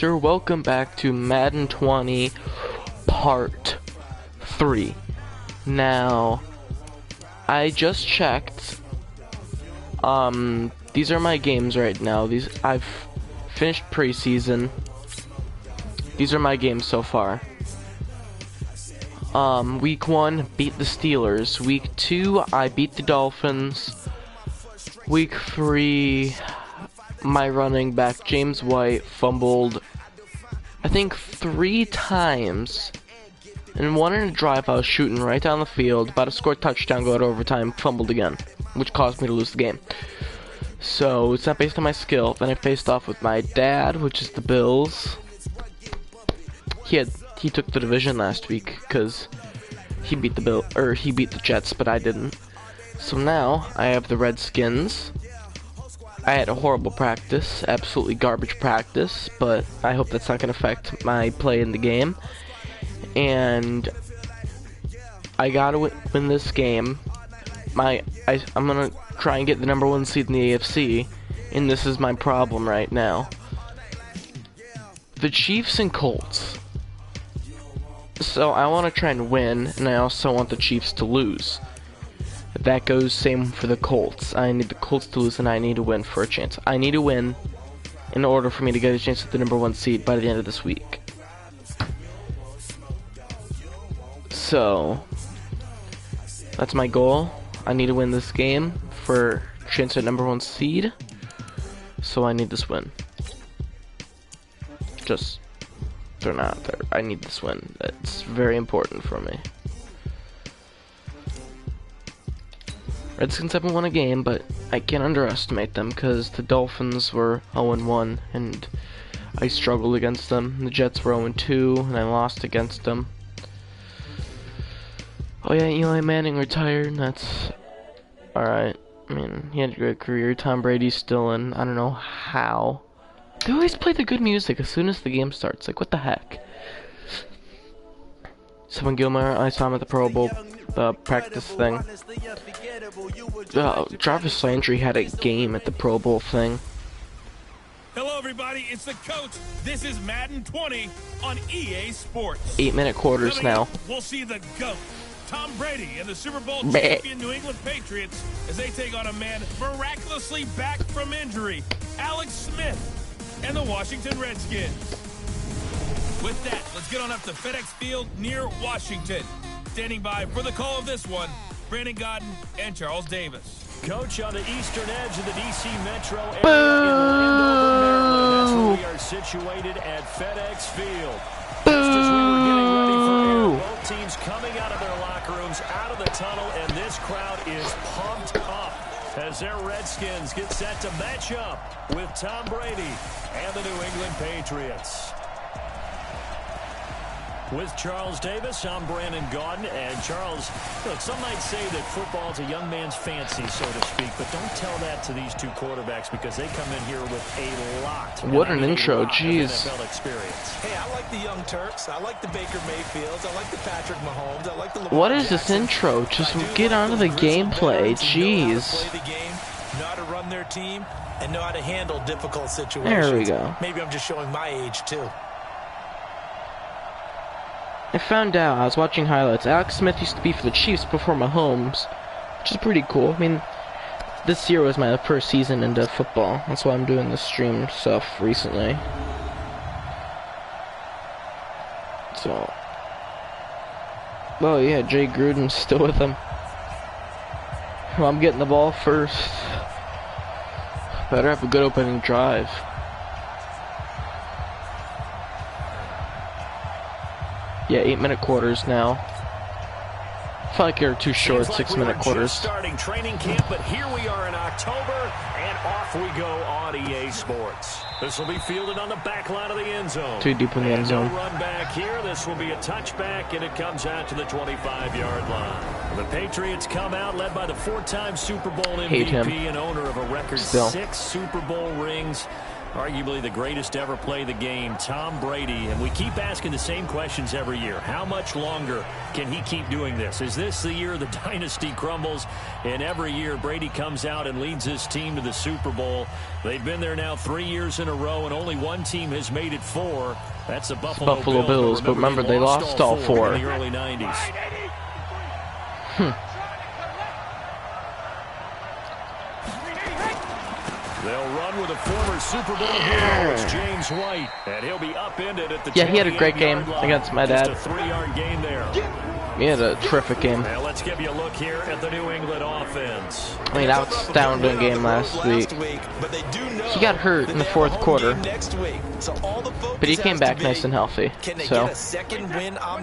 Master. Welcome back to Madden 20 Part 3. Now, I just checked. These are my games right now. I've finished preseason. These are my games so far. Week 1, beat the Steelers. Week 2, I beat the Dolphins. Week 3, my running back, James White, fumbled, I think, 3 times. And one in a drive, I was shooting right down the field, about to score a touchdown, go to overtime, fumbled again, which caused me to lose the game. So, it's not based on my skill. Then I faced off with my dad, which is the Bills. He took the division last week, because he beat the Jets, but I didn't. So now, I have the Redskins. I had a horrible practice, absolutely garbage practice, but I hope that's not going to affect my play in the game. And I gotta win this game. I'm gonna try and get the #1 seed in the AFC, and this is my problem right now. The Chiefs and Colts. So I want to try and win, and I also want the Chiefs to lose. That goes same for the Colts. I need the Colts to lose, and I need to win for a chance. I need to win in order for me to get a chance at the #1 seed by the end of this week. So that's my goal. I need to win this game for a chance at #1 seed. So I need this win. Just throw it out there. I need this win. It's very important for me. Redskins haven't won a game, but I can't underestimate them because the Dolphins were 0-1 and I struggled against them. The Jets were 0-2 and I lost against them. Oh yeah, Eli Manning retired, and that's alright. I mean, he had a great career. Tom Brady's still in. I don't know how. They always play the good music as soon as the game starts. Like, what the heck? Stephen Gilmore, I saw him at the Pro Bowl practice thing. Jarvis Landry had a game at the Pro Bowl thing. Hello everybody, it's the coach. This is Madden 20 on EA Sports. 8-minute quarters now. We'll see the GOAT, Tom Brady, and the Super Bowl champion New England Patriots as they take on a man miraculously back from injury, Alex Smith, and the Washington Redskins. With that, let's get on up to FedEx Field near Washington. Standing by for the call of this one, Brandon Godden and Charles Davis. Coach, on the eastern edge of the D.C. metro area in Landover, Maryland. That's where we are situated at FedEx Field. Just as we were getting ready for air, both teams coming out of their locker rooms, out of the tunnel, and this crowd is pumped up as their Redskins get set to match up with Tom Brady and the New England Patriots. With Charles Davis, I'm Brandon Gaudin. And Charles, look, some might say that football is a young man's fancy, so to speak, but don't tell that to these two quarterbacks because they come in here with a lot. What an intro, jeez. NFL experience. Hey, I like the Young Turks. I like the Baker Mayfields. I like the Patrick Mahomes. I like the What is this intro? Just get onto the gameplay, jeez. Play the game, know how to run their team, and know how to handle difficult situations. There we go. Maybe I'm just showing my age, too. I found out, I was watching highlights, Alex Smith used to be for the Chiefs before Mahomes, which is pretty cool. I mean, this year was my first season into football. That's why I'm doing the stream stuff recently. So, well, yeah, Jay Gruden's still with them. Well, I'm getting the ball first. Better have a good opening drive. Yeah, 8-minute quarters now. I feel like they're too short, 6-minute quarters. Starting training camp, but here we are in October, and off we go on EA Sports. This will be fielded on the back line of the end zone. Too deep in the end zone. No run back here. This will be a touchback, and it comes out to the 25-yard line. The Patriots come out led by the 4-time Super Bowl MVP and owner of a record 6 Super Bowl rings. Arguably the greatest to ever play the game, Tom Brady. And we keep asking the same questions every year. How much longer can he keep doing this? Is this the year the dynasty crumbles? And every year Brady comes out and leads his team to the Super Bowl. They've been there now 3 years in a row, and only one team has made it 4. That's the Buffalo Bills. But remember, they lost all 4 in the early 90s. They'll run with a former Super Bowl hero. It's James White, and he'll be upended at the yeah, he had a great game against my dad. Just a 3-yard gain there. He had a terrific game. Now let's give you a look here at the New England offense. I mean, outstanding game last week. He got hurt in the 4th quarter, but he came back nice and healthy. So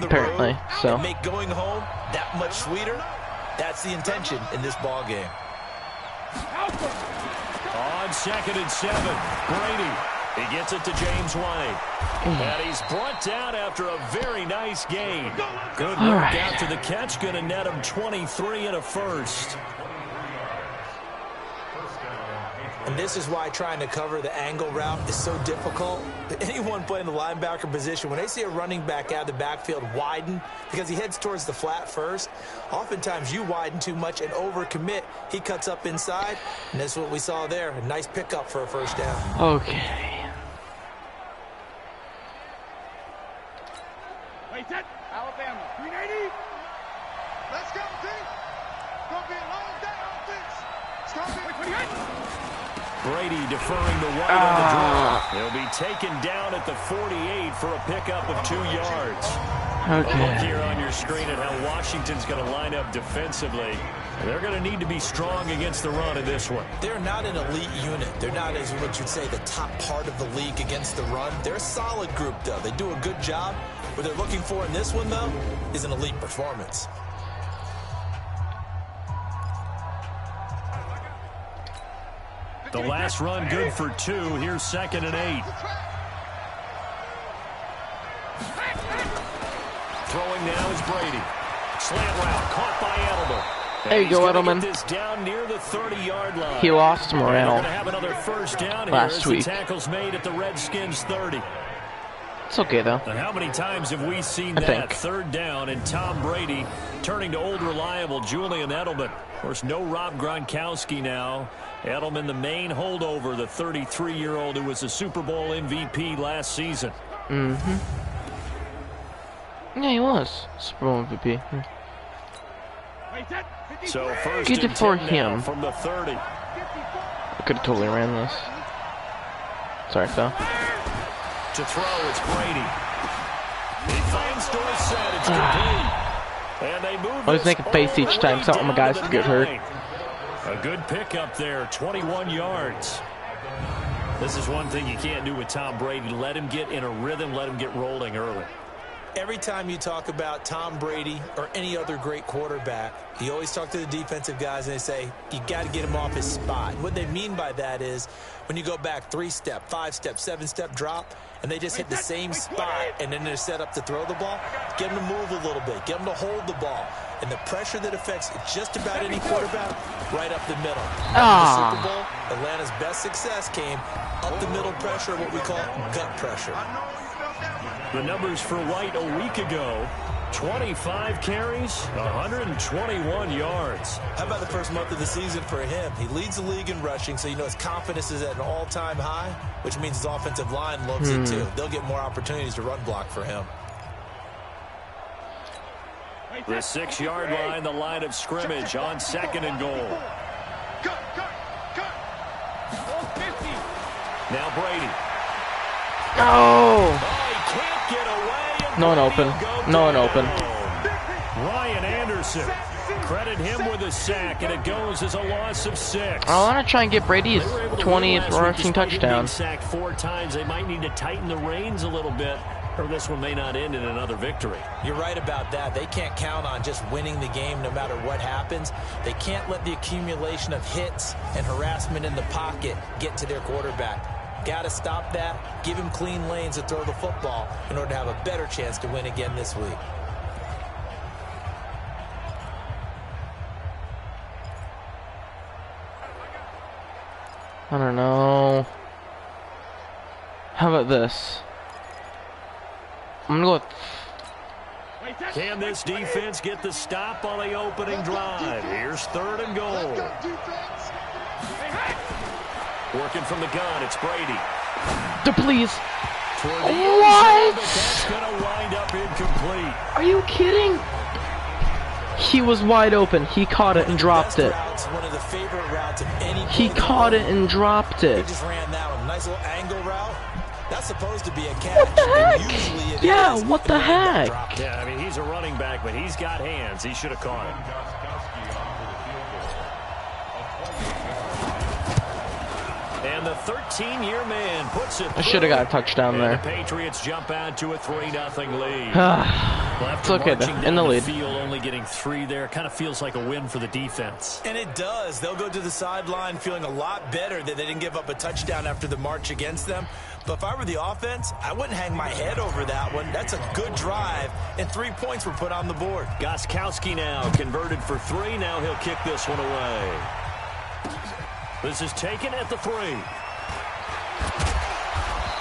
apparently, so make going home that much sweeter. That's the intention in this ball game. On 2nd and 7, Brady. He gets it to James White. And he's brought down after a very nice gain. Good work after the catch. Going to net him 23 and a first. And this is why trying to cover the angle route is so difficult. Anyone playing the linebacker position, when they see a running back out of the backfield widen, because he heads towards the flat first, oftentimes you widen too much and overcommit. He cuts up inside, and that's what we saw there. A nice pickup for a first down. okay. Alabama, 380. Let's go, team. It's going to be a long day on this. It's going to be 28. Brady deferring to White on the draw. He'll be taken down at the 48 for a pickup of 2 yards. Okay. Look here on your screen at how Washington's going to line up defensively. They're going to need to be strong against the run in this one. They're not an elite unit. They're not, as what you'd say, the top part of the league against the run. They're a solid group, though. They do a good job. What they're looking for in this one, though, is an elite performance. The last run good for 2. Here's 2nd and 8. Throwing now is Brady. Slant route caught by Edelman. There you go, Edelman. This down near the 30-yard line. He lost They're morale going to have another first down last here as week. the tackle's made at the Redskins 30. It's okay, though. And how many times have we seen I that? think. 3rd down and Tom Brady turning to old reliable Julian Edelman. Of course, no Rob Gronkowski now. Edelman, the main holdover, the 33-year-old who was a Super Bowl MVP last season. Mm-hmm. Yeah, he was Super Bowl MVP. So first Good and for 10 him. now from the 30. I could have totally ran this. Sorry, Phil. To throw, it's Brady. He finds Dorsett. It's complete. And they move. Always make a face each time some of my guys get hurt. A good pickup there, 21 yards. This is one thing you can't do with Tom Brady. Let him get in a rhythm, let him get rolling early. Every time you talk about Tom Brady or any other great quarterback, you always talk to the defensive guys and they say, you got to get him off his spot. What they mean by that is when you go back 3-step, 5-step, 7-step drop, and they just hit the same spot and then they're set up to throw the ball, get them to move a little bit, get them to hold the ball. And the pressure that affects just about any quarterback, right up the middle. In the Super Bowl, Atlanta's best success came up the middle pressure, what we call gut pressure. The numbers for White a week ago, 25 carries, 121 yards. How about the first month of the season for him? He leads the league in rushing, so you know his confidence is at an all-time high, which means his offensive line loves it too. They'll get more opportunities to run block for him. The 6-yard line, the line of scrimmage on 2nd and goal. Now Brady. Oh! He can't get away. No one open. No one open. Ryan Anderson. Credit him with a sack, and it goes as a loss of 6. I want to try and get Brady's 20th rushing touchdown. Sacked 4 times. They might need to tighten the reins a little bit, or this one may not end in another victory. You're right about that. They can't count on just winning the game no matter what happens. They can't let the accumulation of hits and harassment in the pocket get to their quarterback. Got to stop that, give him clean lanes to throw the football in order to have a better chance to win again this week. I don't know. How about this? I'm gonna go with... Can this defense get the stop on the opening drive? Here's 3rd and goal. Working from the gun, it's Brady. Please. What? That's gonna wind up incomplete. Are you kidding? He was wide open. He caught it and dropped it. One of the favorite routes of any He caught it and dropped He it. just ran that one. Nice little angle route. That's supposed to be a catch. What the heck? Usually it Yeah, is. what the heck? Yeah, I mean, he's a running back, but he's got hands. He should have caught it. And the 13-year man puts it. I should have got a touchdown and there. The Patriots jump out to a 3-0 lead. It's okay, though. In the lead. Field, only getting 3 there. Kind of feels like a win for the defense. And it does. They'll go to the sideline feeling a lot better that they didn't give up a touchdown after the march against them. But if I were the offense, I wouldn't hang my head over that one. That's a good drive, and 3 points were put on the board. Gostkowski now converted for 3. Now he'll kick this one away. This is taken at the 3.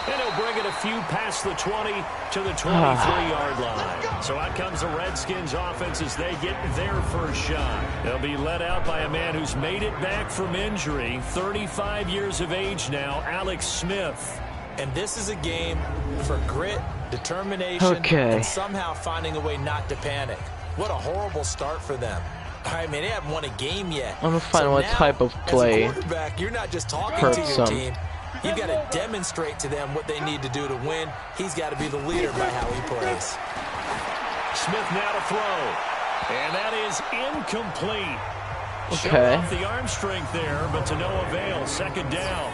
And he'll bring it a few past the 20 to the 23-yard line. So out comes the Redskins offense as they get their first shot. They'll be led out by a man who's made it back from injury. 35 years of age now, Alex Smith. And this is a game for grit, determination, and somehow finding a way not to panic. What a horrible start for them. I mean, they haven't won a game yet. I'm gonna find what type of play as a quarterback, you're not just talking to your team. You've got to demonstrate to them what they need to do to win. He's got to be the leader by how he plays. Smith now to throw. And that is incomplete. Okay. Showed off the arm strength there, but to no avail. 2nd down.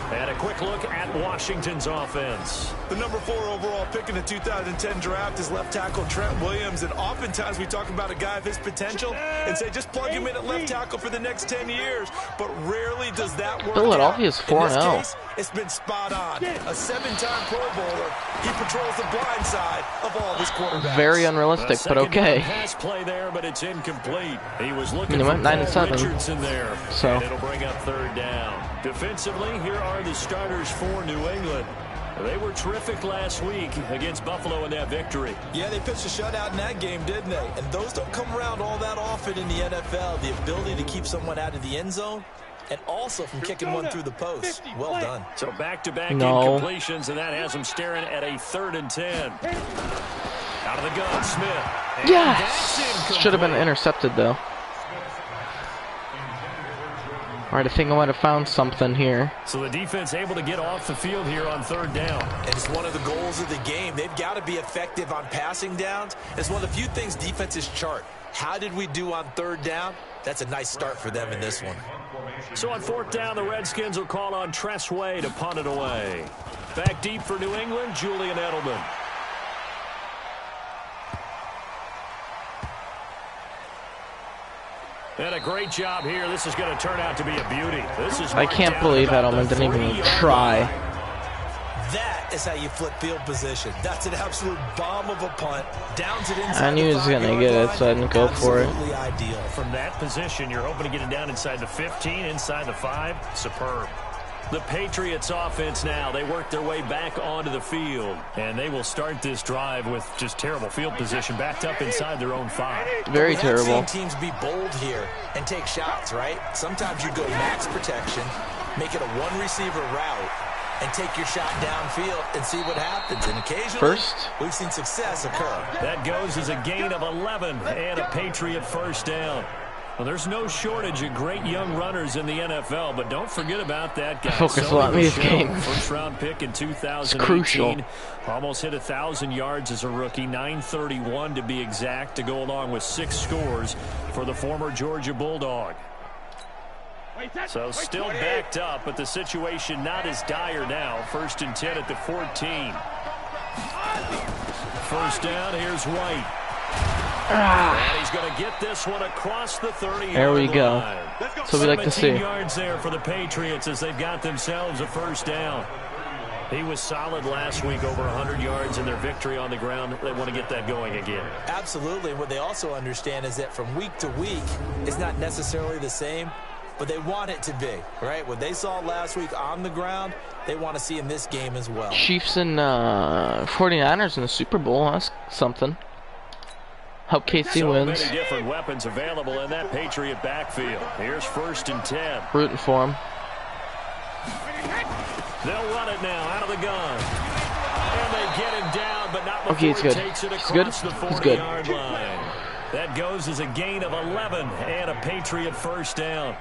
And a quick look at Washington's offense. The number 4 overall pick in the 2010 draft is left tackle Trent Williams. And oftentimes we talk about a guy of his potential and say just plug him in at left tackle for the next 10 years. But rarely does that work Philadelphia is 4-0. In this case, it's been spot on. A 7-time Pro Bowler. He patrols the blind side of all of his quarterbacks. Very unrealistic, but okay. Pass play there, but it's incomplete. He was looking for 9-7 Richardson there. So and it'll bring up 3rd down. Defensively, here are the starters for New England. They were terrific last week against Buffalo in that victory. Yeah, they pitched a shutout in that game, didn't they? And those don't come around all that often in the NFL. The ability to keep someone out of the end zone and also from kicking one through the post. Well done. So back-to-back incompletions, and that has them staring at a 3rd and 10. Out of the gun, Smith. Yes! Should have been intercepted, though. All right, I think I might have found something here. So the defense able to get off the field here on 3rd down. And it's one of the goals of the game. They've got to be effective on passing downs. It's one of the few things defenses chart. How did we do on 3rd down? That's a nice start for them in this one. So on 4th down, the Redskins will call on Tress Way to punt it away. Back deep for New England, Julian Edelman. And a great job here. This is going to turn out to be a beauty. This is I can't believe Edelman didn't even try. That is how you flip field position. That's an absolute bomb of a punt. Downs it inside. I knew he was going to get it, so I didn't go for it. Absolutely ideal. From that position, you're hoping to get it down inside the 15, inside the 5. Superb. The Patriots offense now, they work their way back onto the field. And they will start this drive with just terrible field position, backed up inside their own 5. Very terrible. Teams be bold here and take shots, right? Sometimes you go max protection, make it a 1-receiver route, and take your shot downfield and see what happens. And occasionally, we've seen success occur. That goes as a gain of 11 and a Patriot 1st down. Well, there's no shortage of great young runners in the NFL, but don't forget about that guy. Focus a lot in these games. First-round pick in 2018. It's crucial. Almost hit 1,000 yards as a rookie, 931 to be exact, to go along with 6 scores for the former Georgia Bulldog. So still backed up, but the situation not as dire now. 1st and 10 at the 14. 1st down, here's White. And he's going to get this one across the 30-yard line. There we go. So we like to see. 17 yards there for the Patriots as they've got themselves a 1st down. He was solid last week, over 100 yards in their victory on the ground. They want to get that going again. Absolutely. What they also understand is that from week to week, it's not necessarily the same. but they want it to be, right? What they saw last week on the ground, they want to see in this game as well. Chiefs and 49ers in the Super Bowl. That's something. Hope KC wins. Many different weapons available in that Patriot backfield. Here's 1st and 10. Rooting for him. They'll run it now out of the gun. And they get him down, but not before Okay, he's good. he takes it He's good. across the He's good. 40-yard line. That goes as a gain of 11 and a Patriot first down.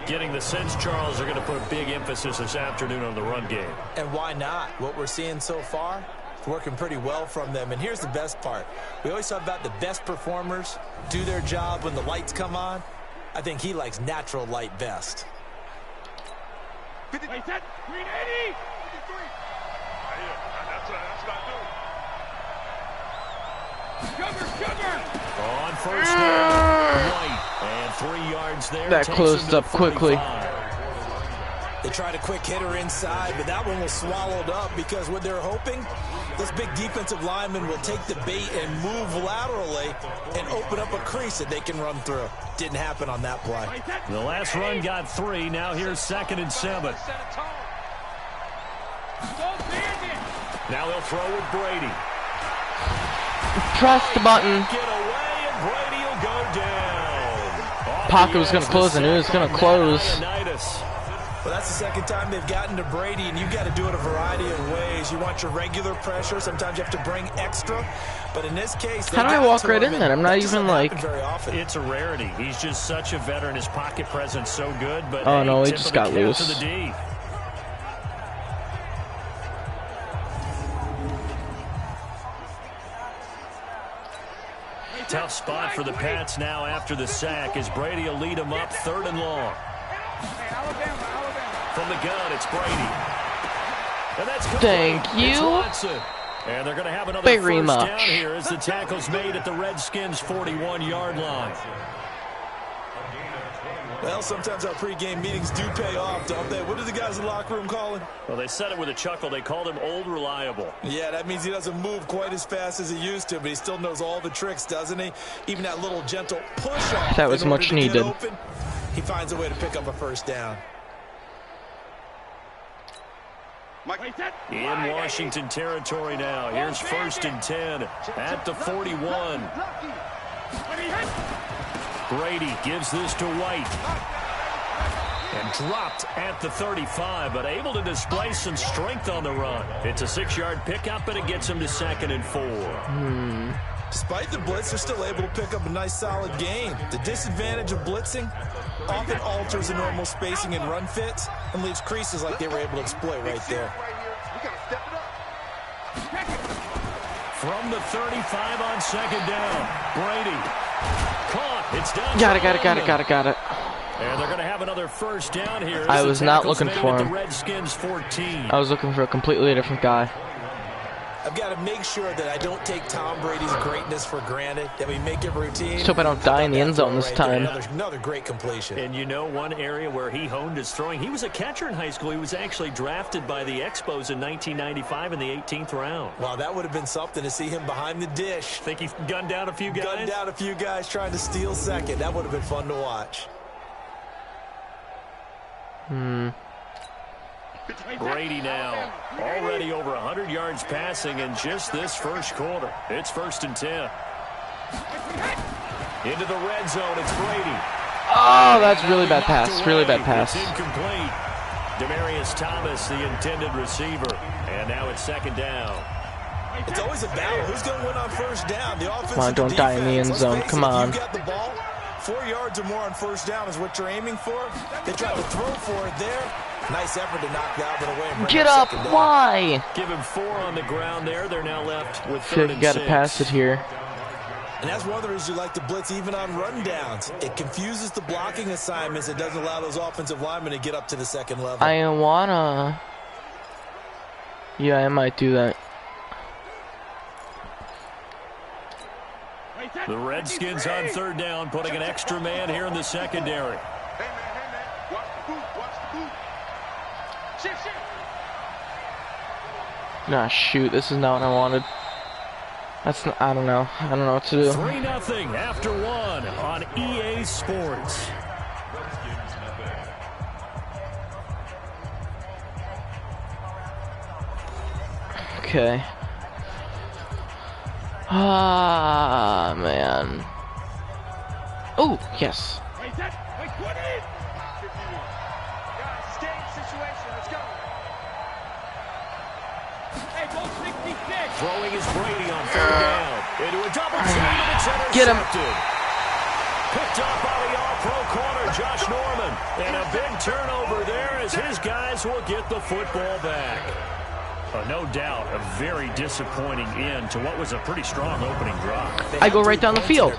Getting the sense, Charles, are going to put a big emphasis this afternoon on the run game. And why not? What we're seeing so far, it's working pretty well from them. And here's the best part. We always talk about the best performers do their job when the lights come on. I think he likes natural light best. 50. Wait, set. 380. 53. That's what I do. Sugar. On first down, White, and 3 yards there. That closed up quickly. They tried a quick hitter inside, but that one was swallowed up because what they're hoping, this big defensive lineman will take the bait and move laterally and open up a crease that they can run through. Didn't happen on that play. The last run got 3. Now here's 2nd and 7. Now they'll throw with Brady. Press the button. Get away, and Brady will go down. Pocket was going to close, and it was going to close. Well, that's the second time they've gotten to Brady, and you've got to do it a variety of ways. You want your regular pressure. Sometimes you have to bring extra. But in this case, how do I walk right in that? I'm not even like... It's a rarity. He's just such a veteran. His pocket presence so good. But oh, no, he just got loose. To the D. Tough spot for the Pats now after the sack as Brady will lead them up 3rd and long. From the gun, it's Brady. And that's thank you. And they're going to have another very first much down here as the tackle's made at the Redskins' 41-yard line. Well, sometimes our pregame meetings do pay off, don't they? What do the guys in the locker room call him? Well, they said it with a chuckle. They called him Old Reliable. Yeah, that means he doesn't move quite as fast as he used to, but he still knows all the tricks, doesn't he? Even that little gentle push-off. That was much needed. Open, he finds a way to pick up a first down. In Washington territory now. Here's 1st and 10 at the 41. Brady gives this to White. And dropped at the 35, but able to display some strength on the run. It's a 6-yard pickup, and it gets him to 2nd and 4. Despite the blitz, they're still able to pick up a nice, solid gain. The disadvantage of blitzing often alters the normal spacing and run fits and leaves creases like they were able to exploit right there. From the 35 on 2nd down, Brady. Caught. It's down. Got it. And they're going to have another first down here. I was not looking for him. The Redskins 14. I was looking for a completely different guy. I've got to make sure that I don't take Tom Brady's greatness for granted, that we make it routine. Just hope I don't die in the end zone this time. Another great completion. And you know one area where he honed his throwing, he was a catcher in high school. He was actually drafted by the Expos in 1995 in the 18th round. Wow, that would have been something to see him behind the dish. Think he gunned down a few guys? Gunned down a few guys trying to steal second. That would have been fun to watch. Brady now already over 100 yards passing in just this first quarter. It's 1st and 10. Into the red zone, it's Brady. Oh, that's really bad pass. Really bad pass. It's incomplete. Demarius Thomas, the intended receiver. And now it's 2nd down. It's always a battle. Who's going to win on first down? The offense. Come on, don't die in the end zone. Come on. If you got the ball, 4 yards or more on first down is what you're aiming for. They tried to throw for it there. Nice effort to knock that one away. And get up. Why? Give him 4 on the ground there. They're now left with 3rd and 6. You got to pass it here. And that's one of the reasons you like to blitz even on rundowns. It confuses the blocking assignments. It doesn't allow those offensive linemen to get up to the second level. I wanna. Yeah, I might do that. The Redskins on 3rd down, putting an extra man here in the secondary. Hey, man. Watch the boot. Shift. Nah, shoot. This is not what I wanted. That's not, I don't know what to do. 3-0 after 1 on EA Sports. Okay. Ah, man. Oh, yes. Wait, that. Wait, 20. 51. Guys, stay in situation. Let's go. Hey, ball 66. Throwing is Brady on third down. Into a double team, and it's intercepted. Get him. Picked off by the all-pro corner, Josh Norman. And a big turnover there as his guys will get the football back. No doubt, a very disappointing end to what was a pretty strong opening drive. I go right down the field.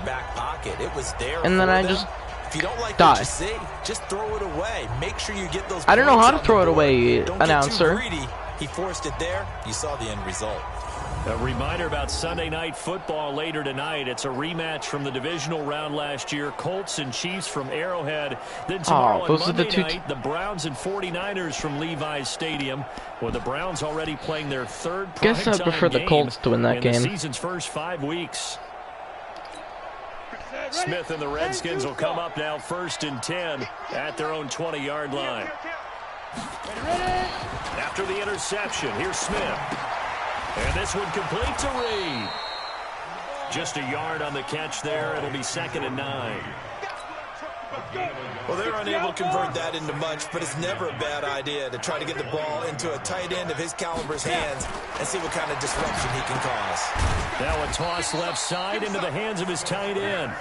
It was there, and then I just if you don't like die. What you see, just throw it away. Make sure you get those. I don't know how to throw it away, don't announcer. Get too greedy. He forced it there. You saw the end result. A reminder about Sunday Night Football later tonight. It's a rematch from the divisional round last year. Colts and Chiefs from Arrowhead. Then tomorrow on Monday night, the Browns and 49ers from Levi's Stadium. With the Browns already playing their third primetime Guess I prefer the Colts to win that in game. the season's first 5 weeks. Smith and the Redskins will come up now 1st and 10 at their own 20-yard line. After the interception, here's Smith. And this one complete to Reed. Just a yard on the catch there. It'll be 2nd and 9. Well, they're unable to convert that into much, but it's never a bad idea to try to get the ball into a tight end of his caliber's hands and see what kind of disruption he can cause. Now a toss left side into the hands of his tight end.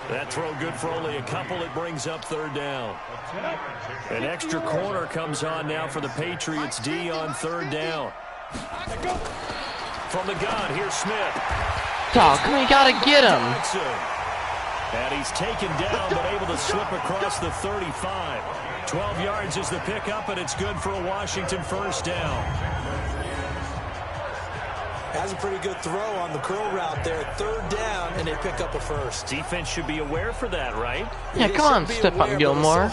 That throw good for only a couple. It brings up 3rd down. An extra corner comes on now for the Patriots D on 3rd down. From the gun, here's Smith. Talk, we gotta get him. And he's taken down, but able to slip across the 35. 12 yards is the pickup, and it's good for a Washington 1st down. Has a pretty good throw on the curl route there. 3rd down, and they pick up a 1st. Defense should be aware for that, right? Yeah, come on, step up, Gilmore.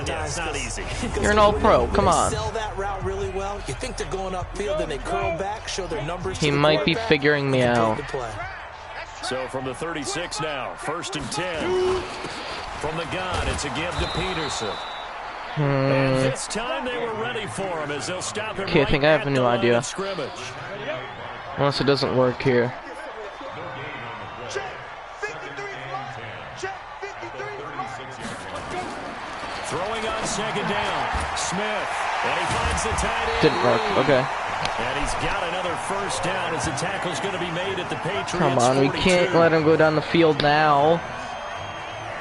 Yeah, it's not easy. You're an all-pro. Come on. Sell that route really well. You think they're going upfield, and they curl back, show their numbers. He might be figuring me out. So from the 36 now, 1st and 10. From the gun, it's a give to Peterson. And this time they were ready for him as they'll stop him. Okay, I think I have a new idea. Scrimmage. Unless it doesn't work here. Throwing on 2nd down. Smith. And he finds the tight end. Didn't work. Okay. And he's got another 1st down as the tackle's going to be made at the Patriots. Come on, we can't let him go down the field now.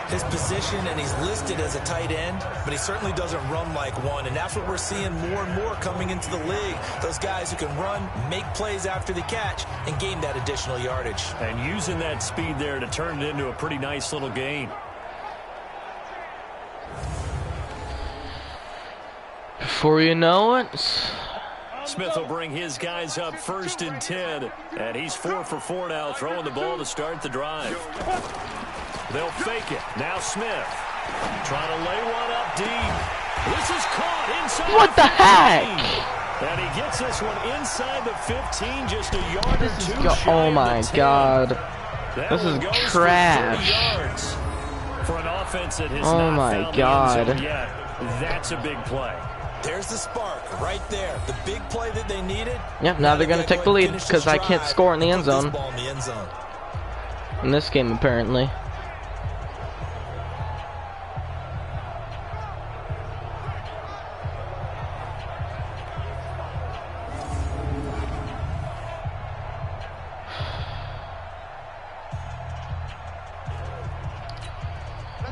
His position, and he's listed as a tight end, but he certainly doesn't run like one, and that's what we're seeing more and more coming into the league. Those guys who can run, make plays after the catch, and gain that additional yardage. And using that speed there to turn it into a pretty nice little gain. Before you know it, Smith will bring his guys up 1st and 10, and he's 4 for 4 now, throwing the ball to start the drive. They'll fake it. Now Smith trying to lay one up deep. This is caught inside. What the heck? And he gets this one inside the 15, just a yard or two shy oh my of the 10. God. That This one is goes for trash. 30 yards for an offense that has Oh not my found the God. end zone yet. That's a big play. There's the spark right there. The big play that they needed. Yep, now they're going to take the lead because I can't score in the end zone. In this game, apparently.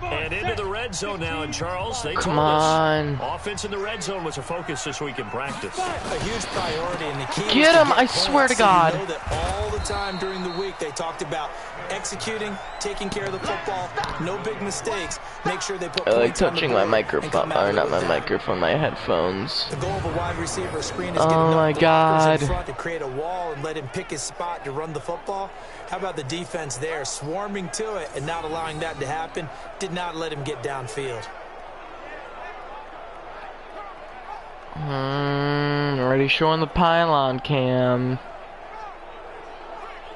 And into the red zone now, and Charles, they Come told on. us offense in the red zone was a focus this week in practice. A huge priority, and the key Get is to him, I swear to points. So you God. know that all the time during the week they talked about executing, taking care of the football, no big mistakes. Make sure they put I like points on the touching my board microphone, and come out or not with my that. microphone, my headphones. The goal of a wide receiver screen is Oh getting my enough blockers God. in front to create a wall and let him pick his spot to run the football. How about the defense there, swarming to it and not allowing that to happen? Did not let him get downfield. Already showing the pylon cam.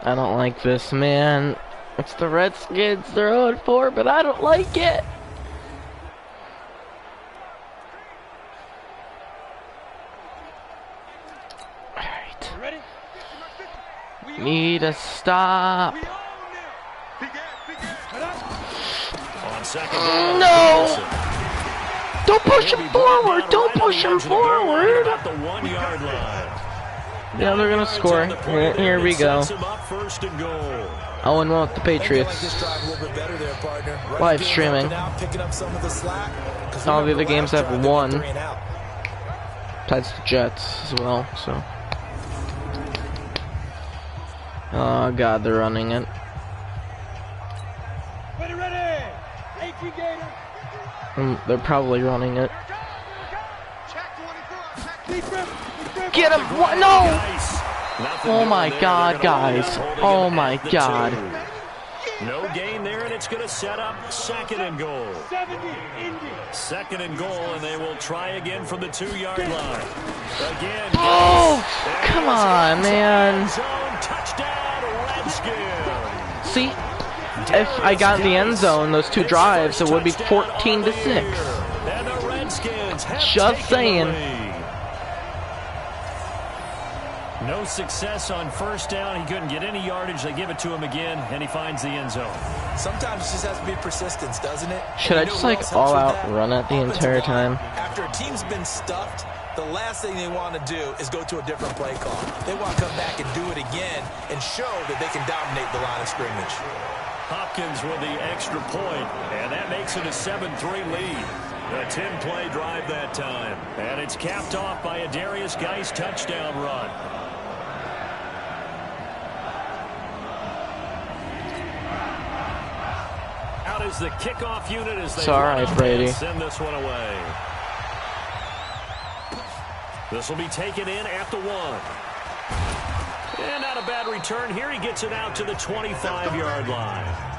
I don't like this, man. It's the Redskins. They're 0-4, but I don't like it. Alright. Need to stop. On second down, No! Don't push him forward! Don't push him forward! About the 1 yard line. Yeah, they're gonna score. Here we go. 0-1 with the Patriots. Live streaming. All the other games have won. Besides the Jets as well, so. Oh god, they're running it. They're probably running it. Get him! What? No! Oh my god, guys. Oh my god. No gain there, and it's going to set up second and goal. Second and goal, and they will try again from the 2-yard line. Again. Oh! Come on, man. Touchdown, Redskins. See? If I got in the end zone, those 2 drives, it would be 14-6. And the Redskins have Just saying. No success on first down. He couldn't get any yardage. They give it to him again, and he finds the end zone. Sometimes it just has to be persistence, doesn't it? Should I just like all out run it the entire time? After a team's been stuffed, the last thing they want to do is go to a different play call. They want to come back and do it again and show that they can dominate the line of scrimmage. Hopkins with the extra point, and that makes it a 7-3 lead. A 10-play drive that time, and it's capped off by a Darius Geis touchdown run. Out is the kickoff unit as they send this one away. This will be taken in at the 1. And not a bad return here. He gets it out to the 25-yard line.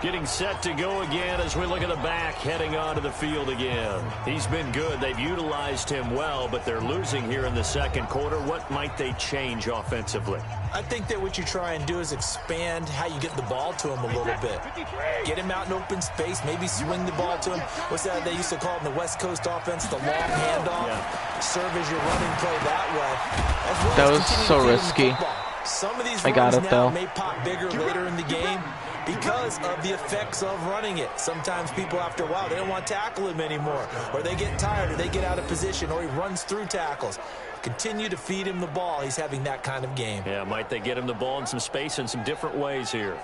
Getting set to go again as we look at the back heading onto the field again. He's been good. They've utilized him well, but they're losing here in the second quarter. What might they change offensively? I think that what you try and do is expand how you get the ball to him a little bit. Get him out in open space, maybe swing the ball to him. What's that they used to call it in the West Coast offense, the long handoff? Yeah. Serve as your running play that way. That was so risky. Some of these I got it though. May pop bigger later in the game because of the effects of running it. Sometimes people, after a while, they don't want to tackle him anymore, or they get tired, or they get out of position, or he runs through tackles. Continue to feed him the ball. He's having that kind of game. Yeah, might they get him the ball in some space in some different ways here.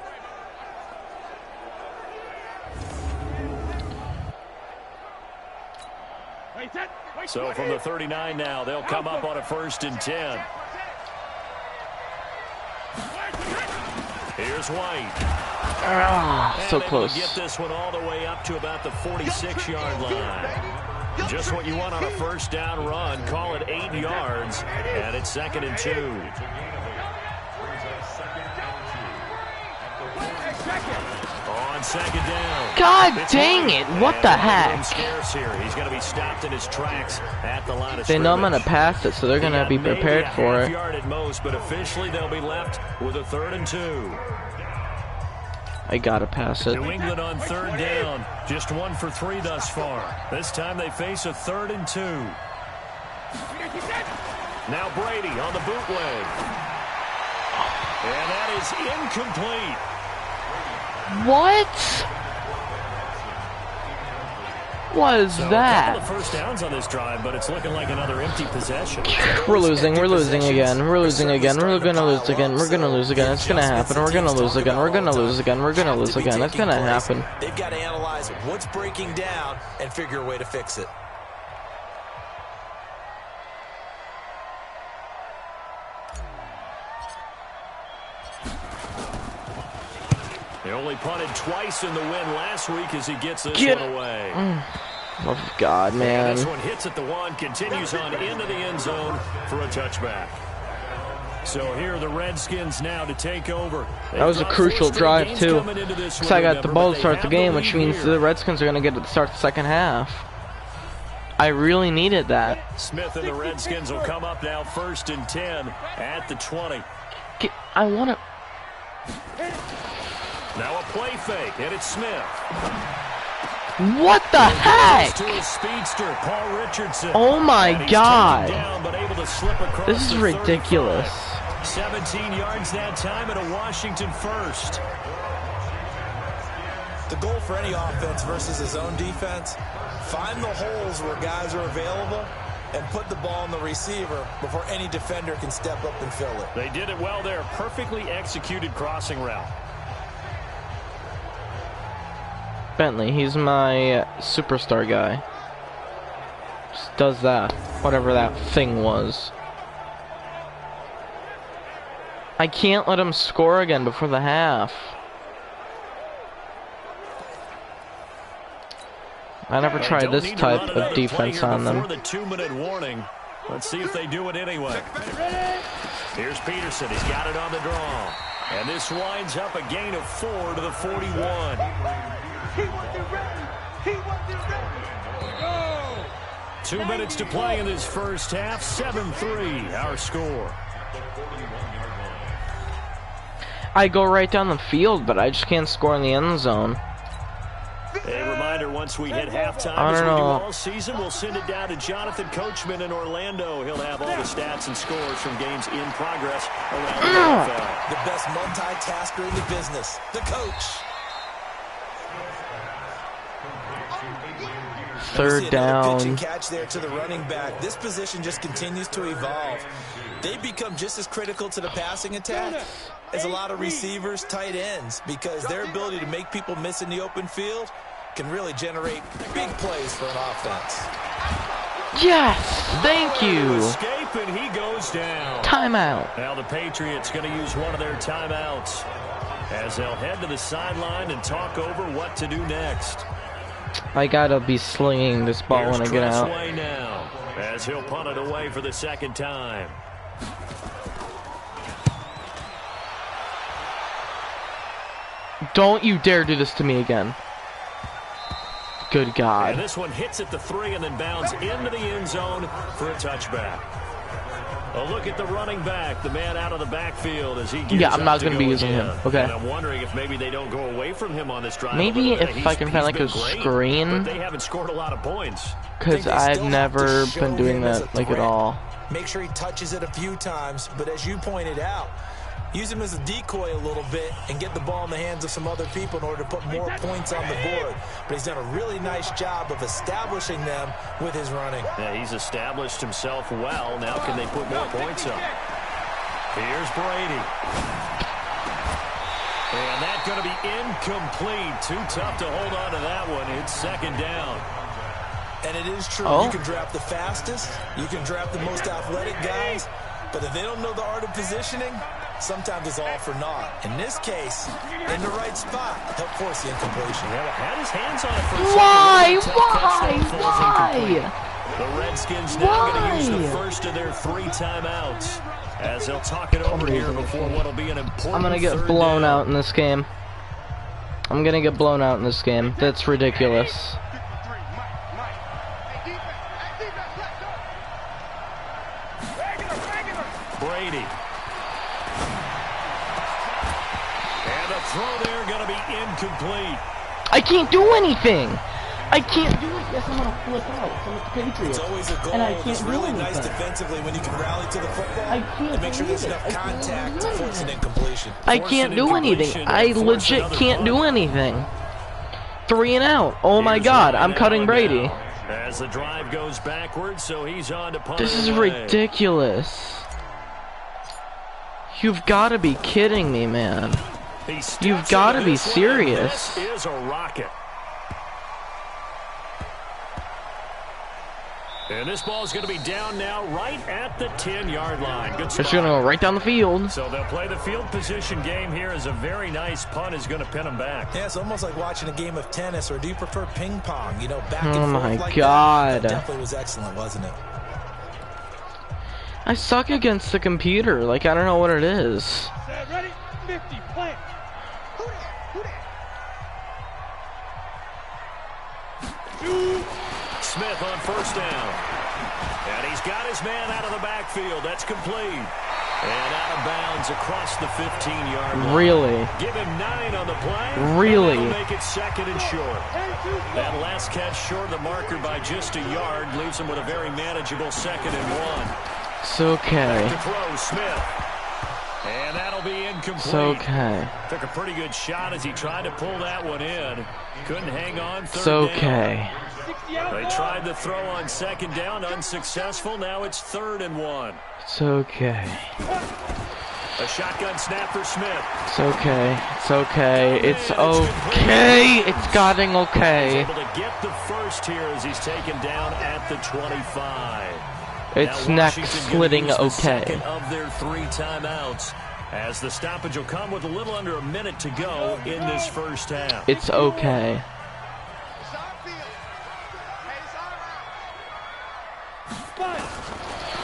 So from the 39 now, they'll come up on a 1st and 10. Here's White. So close. Get this one all the way up to about the 46-yard line. Just what you want on a first down run. Call it 8 yards, and it's 2nd and 2. On 2nd down. God dang it! What the heck? Scarce here. He's going to be stopped in his tracks at the line of They know I'm scrimmage. gonna pass it, so they're gonna be prepared for it. Yard at most, but officially they'll be left with a 3rd and 2. I gotta pass it. New England on 3rd down. Just 1 for 3 thus far. This time they face a 3rd and 2. Now Brady on the bootleg. And that is incomplete. What? Was that? A couple of first downs on this drive, but it's looking like another empty possession. We're losing again. We're losing again. We're gonna lose again. We're gonna lose again. It's gonna happen. We're gonna lose again. We're gonna lose again. We're gonna lose again. It's gonna happen. They've got to analyze what's breaking down and figure a way to fix it. He only punted twice in the win last week as he gets this one away. Oh, God, man. And this one hits at the 1, continues on into the end zone for a touchback. So here are the Redskins now to take over. That was a crucial drive, too. Because I got the ball to start the game, which means the Redskins are going to get it to start the second half. I really needed that. Smith and the Redskins will come up now 1st and 10 at the 20. I want to... Now a play fake, and it's Smith. What the heck? To his speedster, Paul Richardson. Oh my God. Down, but able to slip across This is the ridiculous. 35. 17 yards that time and a Washington first. The goal for any offense versus his own defense, find the holes where guys are available and put the ball in the receiver before any defender can step up and fill it. They did it well there. Perfectly executed crossing route. Bentley, he's my superstar guy. Just does that, whatever that thing was. I can't let him score again before the half. I never tried this type of defense on them. The 2-minute warning. Let's see if they do it anyway. Here's Peterson. He's got it on the draw. And this winds up a gain of 4 to the 41. 2 minutes to play in this first half. 7-3, our score. I go right down the field, but I just can't score in the end zone. A reminder, once we hit halftime, as we do all season, we'll send it down to Jonathan Coachman in Orlando. He'll have all the stats and scores from games in progress around the NFL. The best multitasker in the business, the coach. Third down. Pitch and catch there to the running back. This position just continues to evolve. They become just as critical to the passing attack as a lot of receivers, tight ends, because their ability to make people miss in the open field can really generate big plays for an offense. Yes, thank you. Escape, and he goes down. Timeout. Now the Patriots going to use one of their timeouts as they'll head to the sideline and talk over what to do next. I gotta be slinging this ball when I get out. Now, as he'll punt it away for the second time. Don't you dare do this to me again. Good God. And this one hits at the 3 and then bounds into the end zone for a touchback. A look at the running back, the man out of the backfield as he gets I'm not going to be using him. Okay. And I'm wondering if maybe they don't go away from him on this drive. Maybe if I can find like a screen. But they haven't scored a lot of points. Because I've never been doing that like at all. Make sure he touches it a few times, but as you pointed out, use him as a decoy a little bit and get the ball in the hands of some other people in order to put more points on the board. But he's done a really nice job of establishing them with his running. Yeah, he's established himself well. Now can they put more points up? Here's Brady. And that's going to be incomplete. Too tough to hold on to that one. It's second down. And it is true. You can draft the fastest. You can draft the most athletic guys. But if they don't know the art of positioning, sometimes it's all for naught. In this case, in the right spot, help force the incompletion. Yeah, had his hands on it for a second. Why? The Redskins now going to use the first of their 3 timeouts as they'll talk it over here before what'll be an important I'm going to get blown out in this game. I'm going to get blown out in this game. That's ridiculous. Brady. And a throw there going to be incomplete. I can't do anything. I can't do it. Yes, I'm going to flip out. I'm with the Patriots. It's always a goal. And I can't it's really do nice defensively when you can rally to the football and make sure there's enough contact to force an incompletion. I can't do anything. I legit can't do anything. 3 and out. Oh my God, I'm cutting Brady. As the drive goes backwards, so he's on to punt. This is ridiculous. You've got to be kidding me, man. You've got to be serious. This is a rocket. And this ball is going to be down now right at the 10-yard line. Good spot. It's going to go right down the field. So they'll play the field position game here as a very nice punt is going to pin them back. Yeah, it's almost like watching a game of tennis, or do you prefer ping pong? You know, back and forth. Oh my like God. That definitely was excellent, wasn't it? I suck against the computer. Like, I don't know what it is. Ready? 50, plant. Smith on first down. And he's got his man out of the backfield. That's complete. And out of bounds across the 15-yard line. Really? Give him 9 on the play. Really? And make it second and short. That last catch short of the marker by just a yard leaves him with a very manageable 2nd and 1. It's okay. To throw, Smith. And that'll be incomplete. It's okay. Took a pretty good shot as he tried to pull that one in. Couldn't hang on. It's okay. They tried to throw on second down, unsuccessful. Now it's 3rd and 1. It's okay. A shotgun snap for Smith. It's okay. It's okay. It's okay. It's getting okay. He's able to get the first here as he's taken down at the 25. It's neck slitting okay. Second of their 3 timeouts, as the stoppage will come with a little under a minute to go in this first half. It's okay.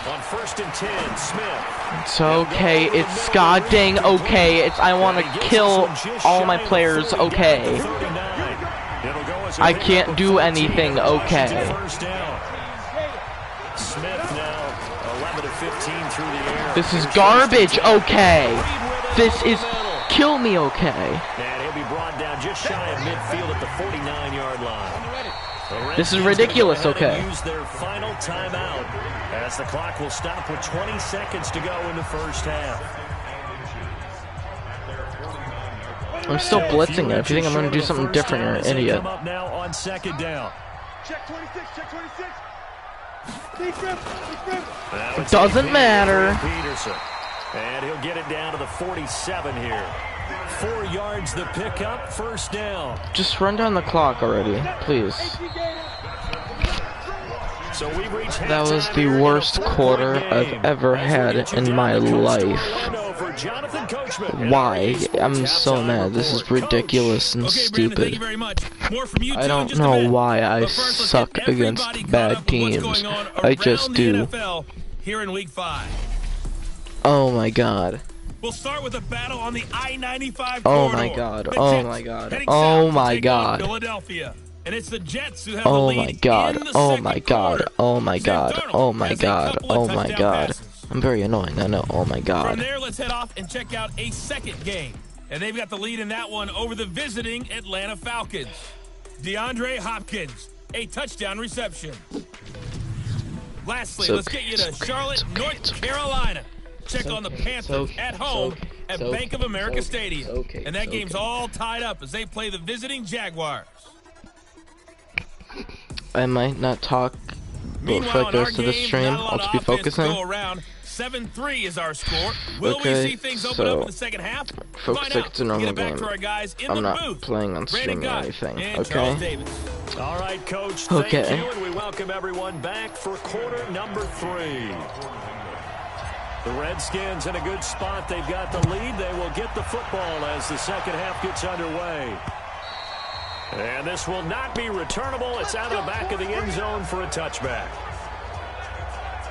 On 1st and 10, Smith. It's okay. It's goddamn okay. It's I want to kill all my players. Okay. I can't do anything. Okay. Smith now 11 of 15 through the air. This is garbage. Okay. This is kill me. Okay. And he'll be brought down just shy of midfield at the 49-yard line. This is ridiculous. Okay. Use their final timeout as the clock will stop with 20 seconds to go in the first half. I'm still blitzing it. If you think I'm going to do something different, you're an idiot. Come up now on second down. Check 26, check 26. It doesn't matter. Peterson. And he'll get it down to the 47 here. 4 yards the pickup, first down. Just run down the clock already, please. So we've reached that was the worst quarter I've ever had in my life. Why? I'm so mad. This is ridiculous and stupid. I don't know why I suck against bad teams. I just do. Here in week 5. Oh my god. We'll start with a battle on the I-95 Oh my god. Oh my god. Oh my god. Philadelphia. And it's the Jets who have oh the lead my god. in the Oh my god. quarter. Oh my god. Oh my god. Oh my god. I'm very annoying, I know. Oh my god. From there, let's head off and check out a second game. And they've got the lead in that one over the visiting Atlanta Falcons. DeAndre Hopkins, a touchdown reception. Lastly, let's get you to Charlotte, North Carolina. Check on the Panthers at home at Bank of America Stadium. And that game's all tied up as they play the visiting Jaguars. I might not talk for like the rest of the stream. I'll just be focusing. 7-3 is our score. Will we see things open up in the second half? Focus like it's a normal game. I'm not playing on stream or anything. Okay. All right, Coach. Thank you, and we welcome everyone back for quarter number 3. The Redskins in a good spot. They've got the lead. They will get the football as the second half gets underway. And this will not be returnable. It's out of the back of the end zone for a touchback.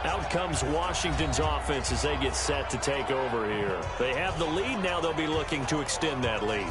Out comes Washington's offense as they get set to take over here. They have the lead. Now they'll be looking to extend that lead.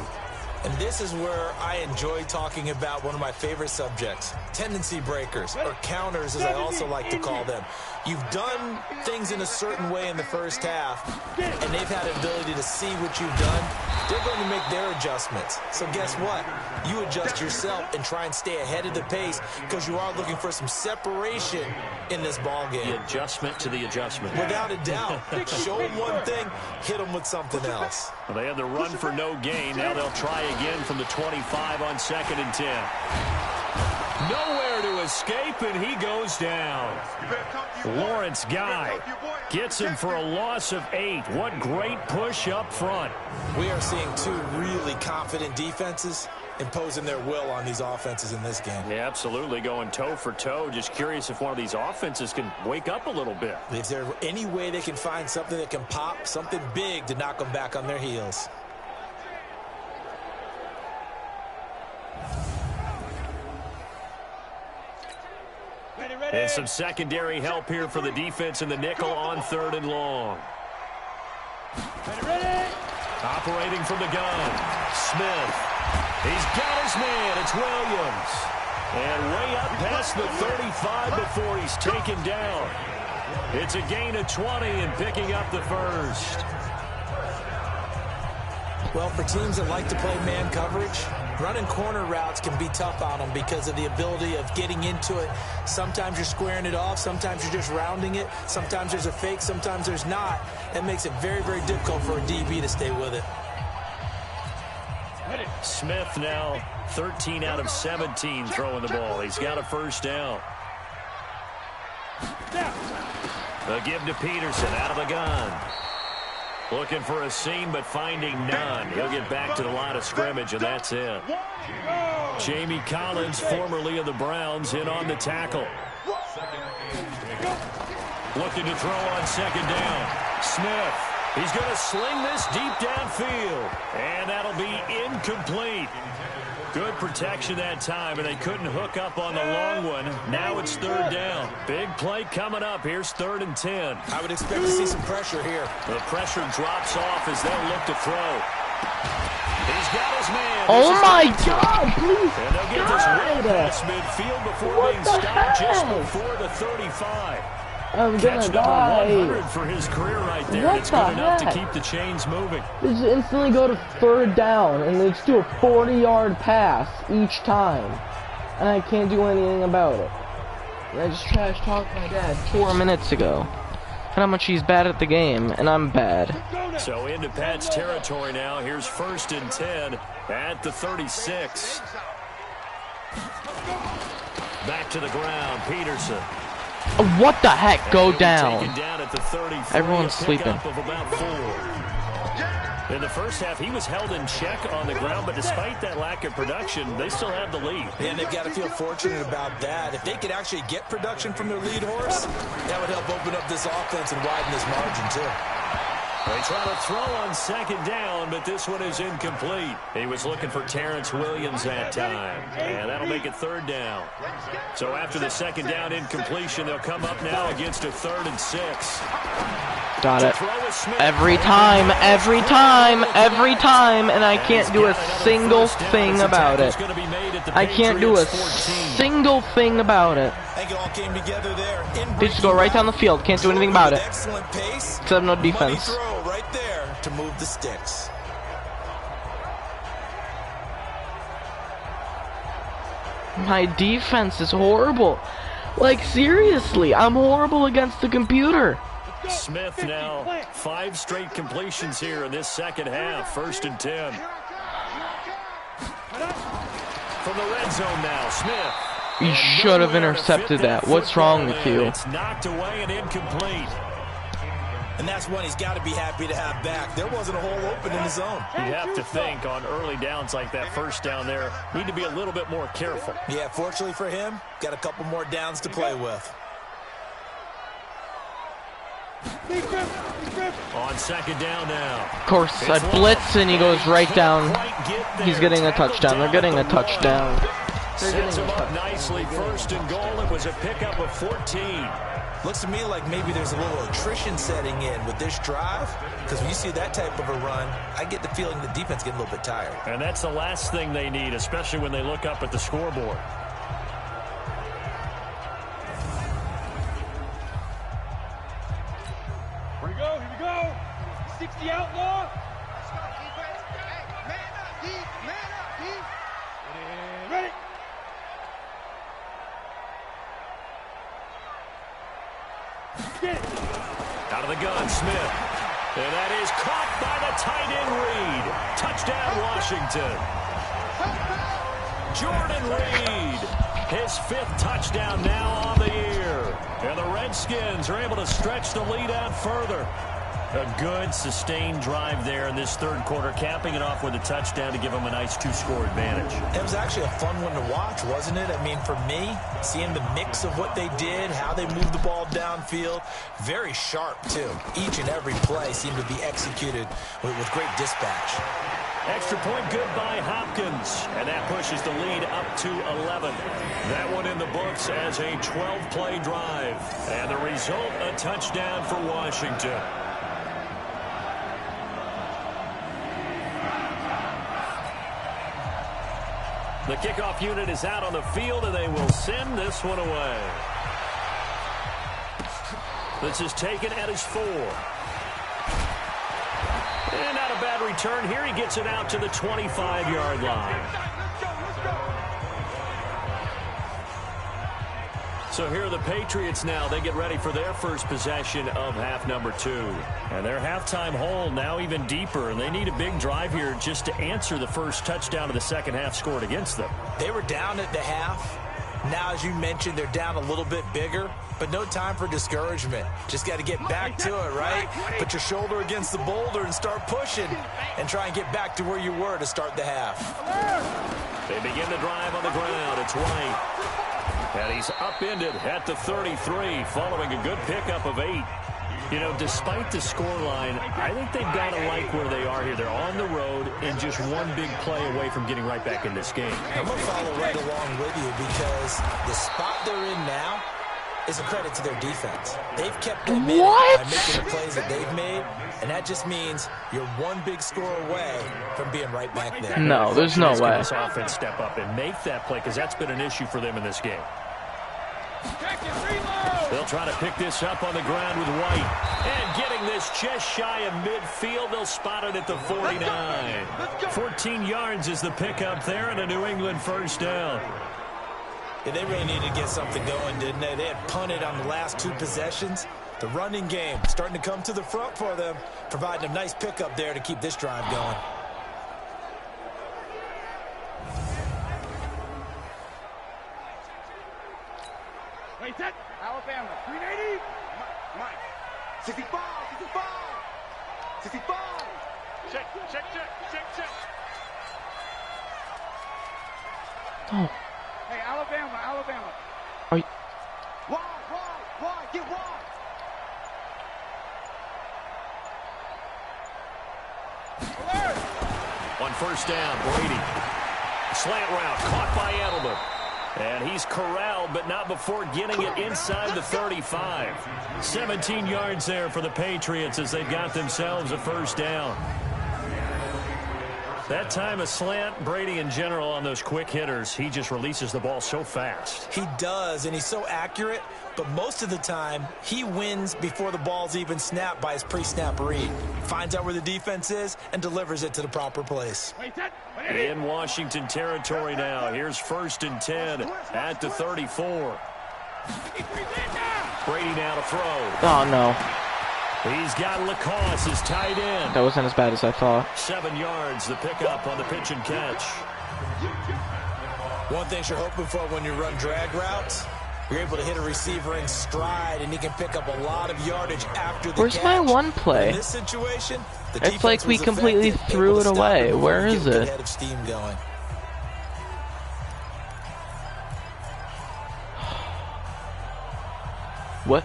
And this is where I enjoy talking about one of my favorite subjects, tendency breakers, or counters as I also like to call them. You've done things in a certain way in the first half, and they've had the ability to see what you've done. They're going to make their adjustments. So guess what? You adjust yourself and try and stay ahead of the pace because you are looking for some separation in this ball game. The adjustment to the adjustment. Without a doubt. Show them one thing, hit them with something else. Well, they had the run for no gain. Now they'll try again from the 25 on 2nd and 10. Nowhere to escape, and he goes down. Lawrence Guy gets him for a loss of 8. What great push up front. We are seeing 2 really confident defenses imposing their will on these offenses in this game. Yeah, absolutely, going toe for toe. Just curious if one of these offenses can wake up a little bit. Is there any way they can find something that can pop, something big to knock them back on their heels? And some secondary help here for the defense in the nickel on 3rd and long. Operating from the gun, Smith. He's got his man. It's Williams. And way up past the 35 before he's taken down. It's a gain of 20 and picking up the first. Well, for teams that like to play man coverage, Running corner routes can be tough on him because of the ability of getting into it. Sometimes you're squaring it off. Sometimes you're just rounding it. Sometimes there's a fake. Sometimes there's not. That makes it very, very difficult for a DB to stay with it. Smith now 13 out of 17 throwing the ball. He's got a first down. The give to Peterson out of the gun. Looking for a seam, but finding none. He'll get back to the line of scrimmage, and that's it. Jamie Collins, formerly of the Browns, in on the tackle. Looking to throw on second down. Smith. He's going to sling this deep downfield. And that'll be incomplete. Good protection that time, and they couldn't hook up on the long one. Now it's third down. Big play coming up. Here's 3rd and 10. I would expect to see some pressure here. The pressure drops off as they'll look to throw. He's got his man. Oh my God, please. And they'll get this right past midfield before being stopped just before the 35. I'm Catch gonna die. number 100 for his career right there. What It's the good enough to heck? keep the chains moving. They just instantly go to 3rd down, and they just do a 40-yard pass each time. And I can't do anything about it. And I just trash-talked my dad 4 minutes ago. And how much he's bad at the game, and I'm bad. So into Pat's territory now. Here's 1st and 10 at the 36. Back to the ground, Peterson. What the heck? Go down. Taken down at the 34, Everyone's a sleeping. pickup of about 4. In the first half, he was held in check on the ground, but despite that lack of production, they still have the lead. And they've got to feel fortunate about that. If they could actually get production from their lead horse, that would help open up this offense and widen this margin, too. They try to throw on second down, but this one is incomplete. He was looking for Terrence Williams that time, and that'll make it 3rd down. So after the second down incompletion, they'll come up now against a 3rd and 6. Got it. Every time, and I can't do a single thing about it. I can't do a single thing about it. I think it all came together there. They just go right down the field. Can't do anything about it. Excellent pace. Except no Money defense. throw right there to move the sticks. My defense is horrible. Like, seriously, I'm horrible against the computer. Smith now 5 straight completions here in this second half. 1st and 10. From the red zone now, Smith. You should have intercepted that. What's wrong with you? It's knocked away and incomplete. And that's one he's got to be happy to have back. There wasn't a hole open in the zone. You have to think on early downs like that first down there, need to be a little bit more careful. Yeah, fortunately for him, got a couple more downs to play with. On second down now. Of course, I blitz and he goes right down. He's getting a touchdown. They're getting a touchdown. Sets him up nicely. 1st and goal. It was a pickup of 14. Looks to me like maybe there's a little attrition setting in with this drive, because when you see that type of a run, I get the feeling the defense getting a little bit tired. And that's the last thing they need, especially when they look up at the scoreboard. Here we go. 60 outlaw. Man up, D. Ready. Out of the gun, Smith. And that is caught by the tight end Reed. Touchdown, Washington. Jordan Reed. His 5th touchdown now on the year. And the Redskins are able to stretch the lead out further. A good, sustained drive there in this 3rd quarter, capping it off with a touchdown to give them a nice 2-score advantage. It was actually a fun one to watch, wasn't it? I mean, for me, seeing the mix of what they did, how they moved the ball downfield, very sharp, too. Each and every play seemed to be executed with great dispatch. Extra point good by Hopkins, and that pushes the lead up to 11. That one in the books as a 12-play drive. And the result, a touchdown for Washington. The kickoff unit is out on the field, and they will send this one away. This is taken at his 4. And not a bad return here. He gets it out to the 25-yard line. So here are the Patriots now. They get ready for their first possession of half number 2. And their halftime hole now even deeper. And they need a big drive here just to answer the first touchdown of the second half scored against them. They were down at the half. Now, as you mentioned, they're down a little bit bigger, but no time for discouragement. Just got to get back to it, right? Put your shoulder against the boulder and start pushing and try and get back to where you were to start the half. They begin the drive on the ground. It's White. And he's upended at the 33, following a good pickup of 8. You know, despite the scoreline, I think they've got to like where they are here. They're on the road and just one big play away from getting right back in this game. I'm going to follow right along with you because the spot they're in now is a credit to their defense. They've kept them in by making the plays that they've made, and that just means you're one big score away from being right back there. No, there's no way. This offense step up and make that play because that's been an issue for them in this game. They'll try to pick this up on the ground with White. And getting this just shy of midfield, they'll spot it at the 49. 14 yards is the pickup there and a New England first down. Yeah, they really needed to get something going, didn't they? They had punted on the last 2 possessions. The running game starting to come to the front for them, providing a nice pickup there to keep this drive going. Wait, set. Alabama, 380. Mike. 65, 65. 65. Check. Oh. Hey, Alabama. Are you... Wide, get wide. Alert. On first down, Brady. Slant route, caught by Edelman. And he's corralled, but not before getting it inside the 35. 17 yards there for the Patriots as they've got themselves a first down. That time a slant, Brady in general on those quick hitters, he just releases the ball so fast. He does, and he's so accurate, but most of the time he wins before the ball's even snapped by his pre-snap read. Finds out where the defense is and delivers it to the proper place. In Washington territory now. Here's 1st and 10 at the 34. Brady now to throw. Oh, no. He's got Lacoste, his tight end. That wasn't as bad as I thought. 7 yards, the pickup on the pitch and catch. One thing you're hoping for when you run drag routes, you're able to hit a receiver in stride, and he can pick up a lot of yardage after the Where's catch. my one play? In this situation, the It's like we was completely effective, threw able to it stop away. it Where and is get a it? head of steam going. What?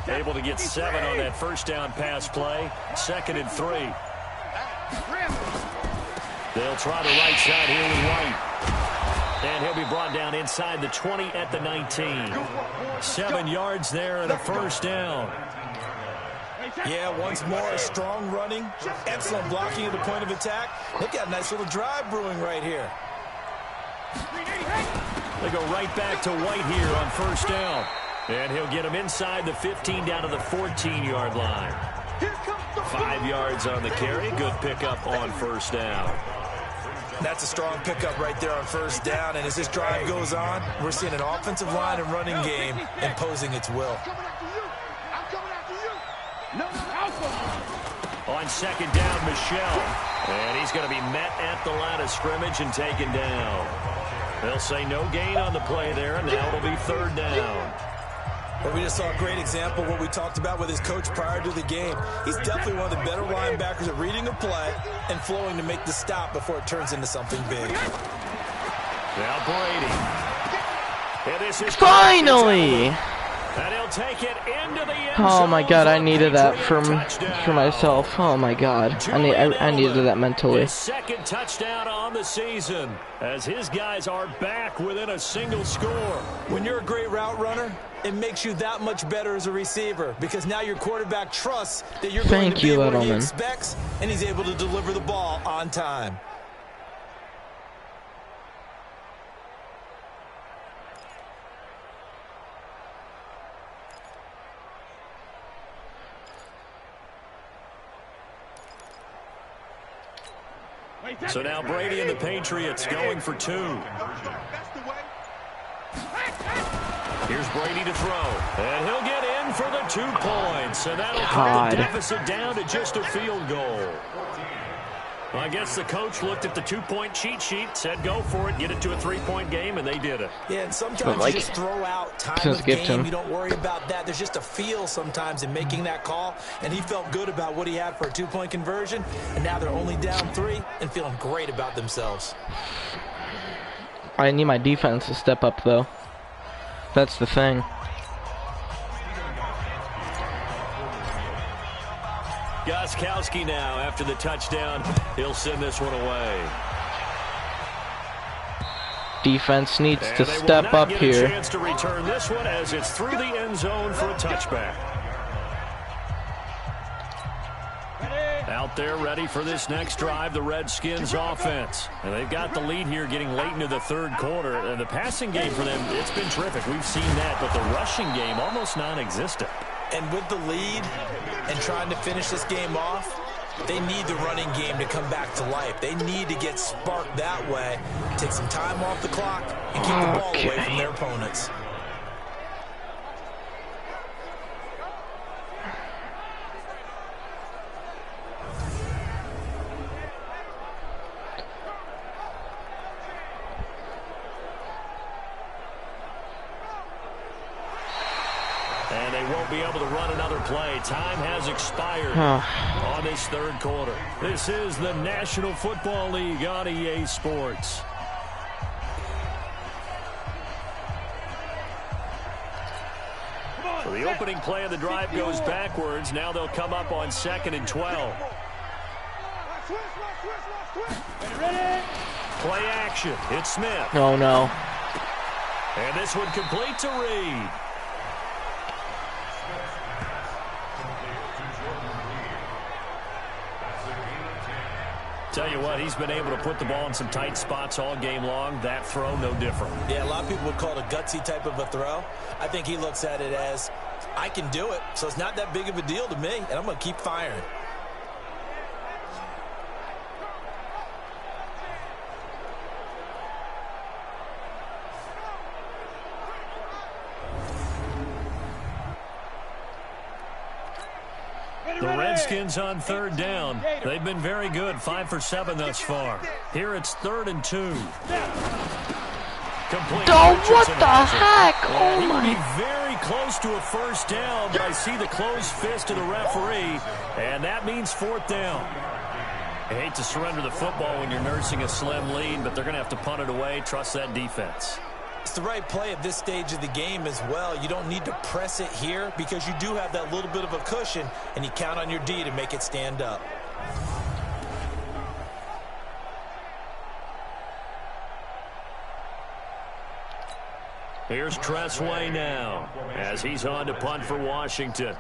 Able to get 7 on that first down pass play. 2nd and 3. They'll try the right side here with White. And he'll be brought down inside the 20 at the 19. 7 yards there and a first down. Yeah, once more, strong running, excellent blocking at the point of attack. They've got a nice little drive brewing right here. They go right back to White here on first down. And he'll get him inside the 15 down to the 14-yard line. 5 yards on the carry. Good pickup on first down. That's a strong pickup right there on first down. And as this drive goes on, we're seeing an offensive line and running game imposing its will. On second down, Michelle. And he's going to be met at the line of scrimmage and taken down. They'll say no gain on the play there, and now it'll be 3rd down. Well, we just saw a great example of what we talked about with his coach prior to the game. He's definitely one of the better linebackers at reading a play and flowing to make the stop before it turns into something big. Now Brady. And this is Finally! And he'll take it into the end Oh my zone god, for I a needed that Patriot for myself. Oh my god. I needed that mentally. His 2nd touchdown on the season as his guys are back within a single score. When you're a great route runner, it makes you that much better as a receiver because now your quarterback trusts that you're going to be where he expects, and he's able to deliver the ball on time. So now Brady and the Patriots going for 2. Here's Brady to throw. And he'll get in for the 2 points. And that'll cut the deficit down to just a field goal. Well, I guess the coach looked at the 2-point cheat sheet, said go for it, get it to a 3-point game, and they did it. Yeah, and sometimes you just throw out time of game. You don't worry about that. There's just a feel sometimes in making that call, and he felt good about what he had for a 2-point conversion, and now they're only down 3 and feeling great about themselves. I need my defense to step up, though. That's the thing. Gostkowski now after the touchdown. He'll send this one away. Defense needs to step up here. They will not get a chance to return this one as it's through the end zone for a touchback. Out there ready for this next drive, the Redskins offense. And they've got the lead here getting late into the 3rd quarter. And the passing game for them, it's been terrific. We've seen that, but the rushing game almost non-existent. And with the lead and trying to finish this game off, they need the running game to come back to life. They need to get sparked that way, take some time off the clock, and keep the ball away from their opponents. And they won't be able to run another play. Time has expired on this 3rd quarter. This is the National Football League on EA Sports. So the opening play of the drive goes backwards. Now they'll come up on 2nd and 12. Play action. It's Smith. Oh, no. And this one complete to Reed. Tell you what, he's been able to put the ball in some tight spots all game long. That throw, no different. Yeah, a lot of people would call it a gutsy type of a throw. I think he looks at it as, I can do it, so it's not that big of a deal to me, and I'm going to keep firing. The Redskins on 3rd down. They've been very good, 5 for 7 thus far. Here it's 3rd and 2. Complete. Oh, what the heck? Oh, he my. would be very close to a 1st down, but I see the closed fist of the referee, and that means 4th down. I hate to surrender the football when you're nursing a slim lead, but they're going to have to punt it away. Trust that defense. It's the right play at this stage of the game as well. You don't need to press it here because you do have that little bit of a cushion, and you count on your D to make it stand up. Here's Tressway now as he's on to punt for Washington.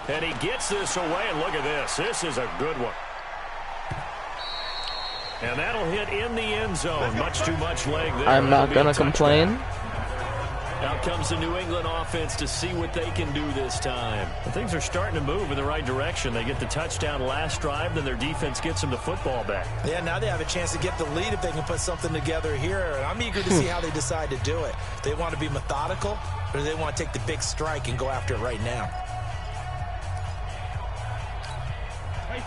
And he gets this away, and look at this. This is a good one. And that'll hit in the end zone. Much too much leg there. I'm not going to complain. Out comes the New England offense to see what they can do this time. And things are starting to move in the right direction. They get the touchdown last drive, then their defense gets them the football back. Yeah, now they have a chance to get the lead if they can put something together here. And I'm eager to see how they decide to do it. They want to be methodical, or do they want to take the big strike and go after it right now?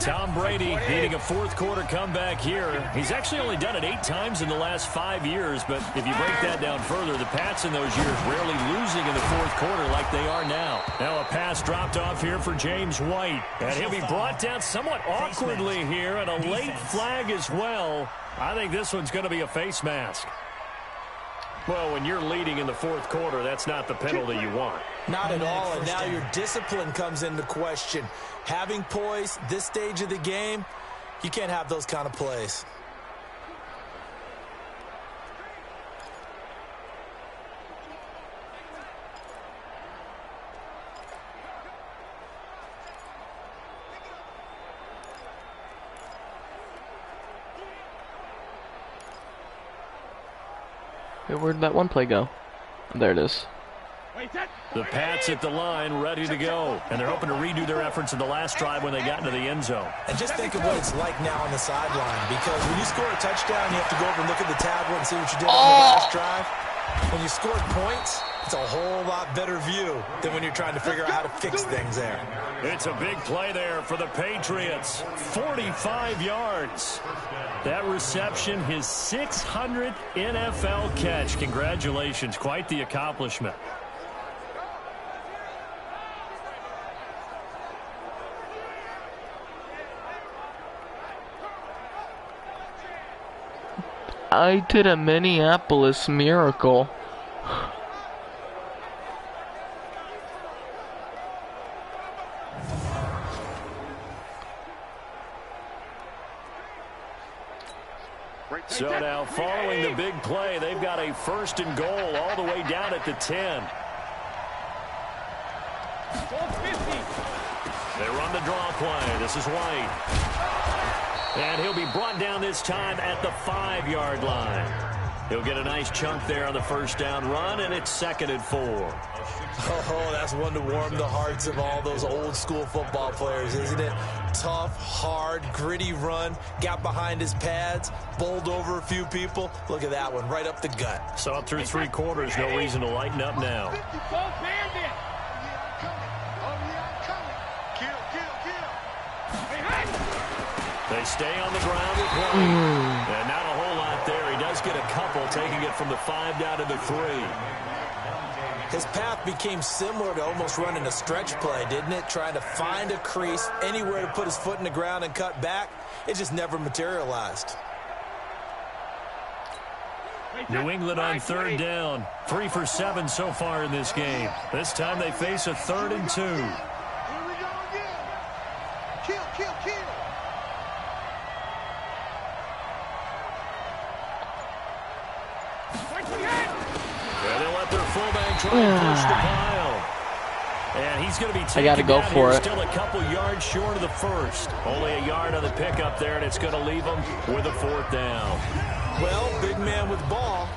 Tom Brady needing a 4th quarter comeback here. He's actually only done it 8 times in the last 5 years, but if you break that down further, the Pats in those years rarely losing in the 4th quarter like they are now. Now a pass dropped off here for James White, and he'll be brought down somewhat awkwardly here, and a late flag as well. I think this one's going to be a face mask. Well, when you're leading in the 4th quarter, that's not the penalty you want. Not at all, and now your discipline comes into question. Having poise this stage of the game, you can't have those kind of plays. Hey, where'd that one play go? There it is. The Pats at the line, ready to go. And they're hoping to redo their efforts in the last drive when they got into the end zone. And just think of what it's like now on the sideline. Because when you score a touchdown, you have to go over and look at the tablet and see what you did on the last drive. When you scored points, it's a whole lot better view than when you're trying to figure out how to fix things there. It's a big play there for the Patriots. 45 yards. That reception, his 600th NFL catch. Congratulations. Quite the accomplishment. I did a Minneapolis miracle. So now following the big play, they've got a 1st and goal all the way down at the 10. They run the draw play. This is White. And he'll be brought down this time at the 5-yard line. He'll get a nice chunk there on the 1st down run, and it's 2nd and 4. Oh, that's one to warm the hearts of all those old school football players, isn't it? Tough, hard, gritty run, got behind his pads, bowled over a few people. Look at that one, right up the gut. Saw it through 3 quarters, no reason to lighten up now. They stay on the ground with play. And not a whole lot there. He does get a couple, taking it from the 5 down to the 3. His path became similar to almost running a stretch play, didn't it? Trying to find a crease, anywhere to put his foot in the ground and cut back. It just never materialized. New England on 3rd down. 3 for 7 so far in this game. This time they face a 3rd and 2. Here we go again. Kill, kill, kill. Yeah, they let their fullback try and push the pile. And he's going to be taken I gotta go down for here, it. still a couple yards short of the 1st. Only a yard on the pickup there, and it's going to leave him with a 4th down. Well, big man with ball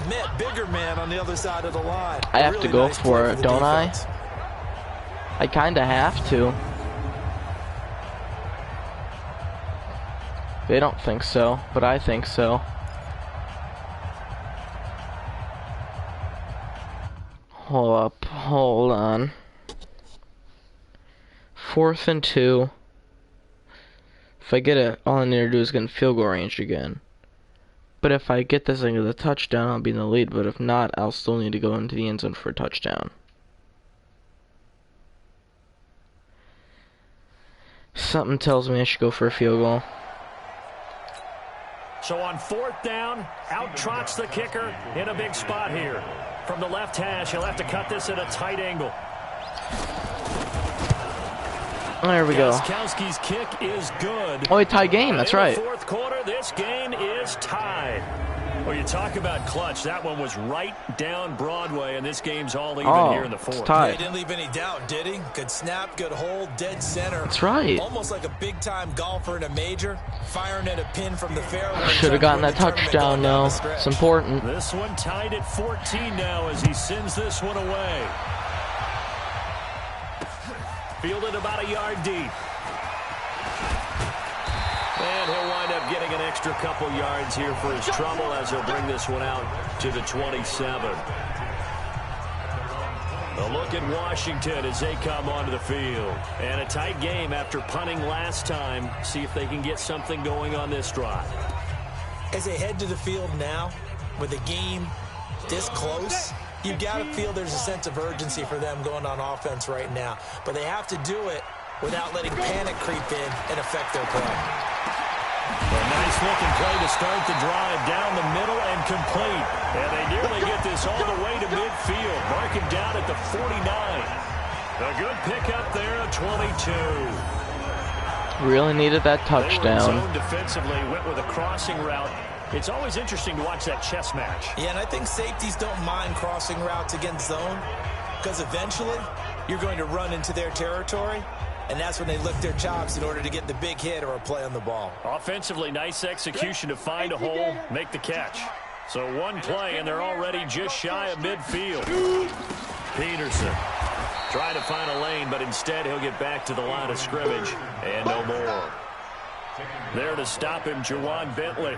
met bigger man on the other side of the line. I have to go for it, don't I? I kind of have to. They don't think so, but I think so. Hold up, hold on. 4th and 2. If I get it, all I need to do is get in field goal range again. But if I get this into the touchdown, I'll be in the lead. But if not, I'll still need to go into the end zone for a touchdown. Something tells me I should go for a field goal. So on 4th down, out trots the kicker in a big spot here. From the left hash, he'll have to cut this at a tight angle. There we go. Gostkowski's kick is good. Oh, a tie game. That's right. In the 4th quarter, this game is tied. Well, you talk about clutch. That one was right down Broadway, and this game's all even here in the 4th. It's tied. He didn't leave any doubt, did he? Good snap, good hold, dead center. That's right. Almost like a big-time golfer in a major, firing at a pin from the fairway. Should have gotten that touchdown, though. It's important. This one tied at 14 now as he sends this one away. Fielded about a yard deep. And he'll wind up getting an extra couple yards here for his trouble as he'll bring this one out to the 27. A look at Washington as they come onto the field. And a tight game after punting last time. See if they can get something going on this drive. As they head to the field now, with the game this close, you've got to feel there's a sense of urgency for them going on offense right now. But they have to do it without letting panic creep in and affect their play. A nice looking play to start the drive down the middle and complete. And they nearly get this all the way to midfield. Marking down at the 49. A good pickup there at 22. Really needed that touchdown. Zone defensively, went with a crossing route. It's always interesting to watch that chess match. Yeah, and I think safeties don't mind crossing routes against zone because eventually you're going to run into their territory. And that's when they lick their chops in order to get the big hit or a play on the ball. Offensively, nice execution to find a hole, make the catch. So one play, and they're already just shy of midfield. Peterson trying to find a lane, but instead he'll get back to the line of scrimmage and no more. There to stop him, Jawan Bentley.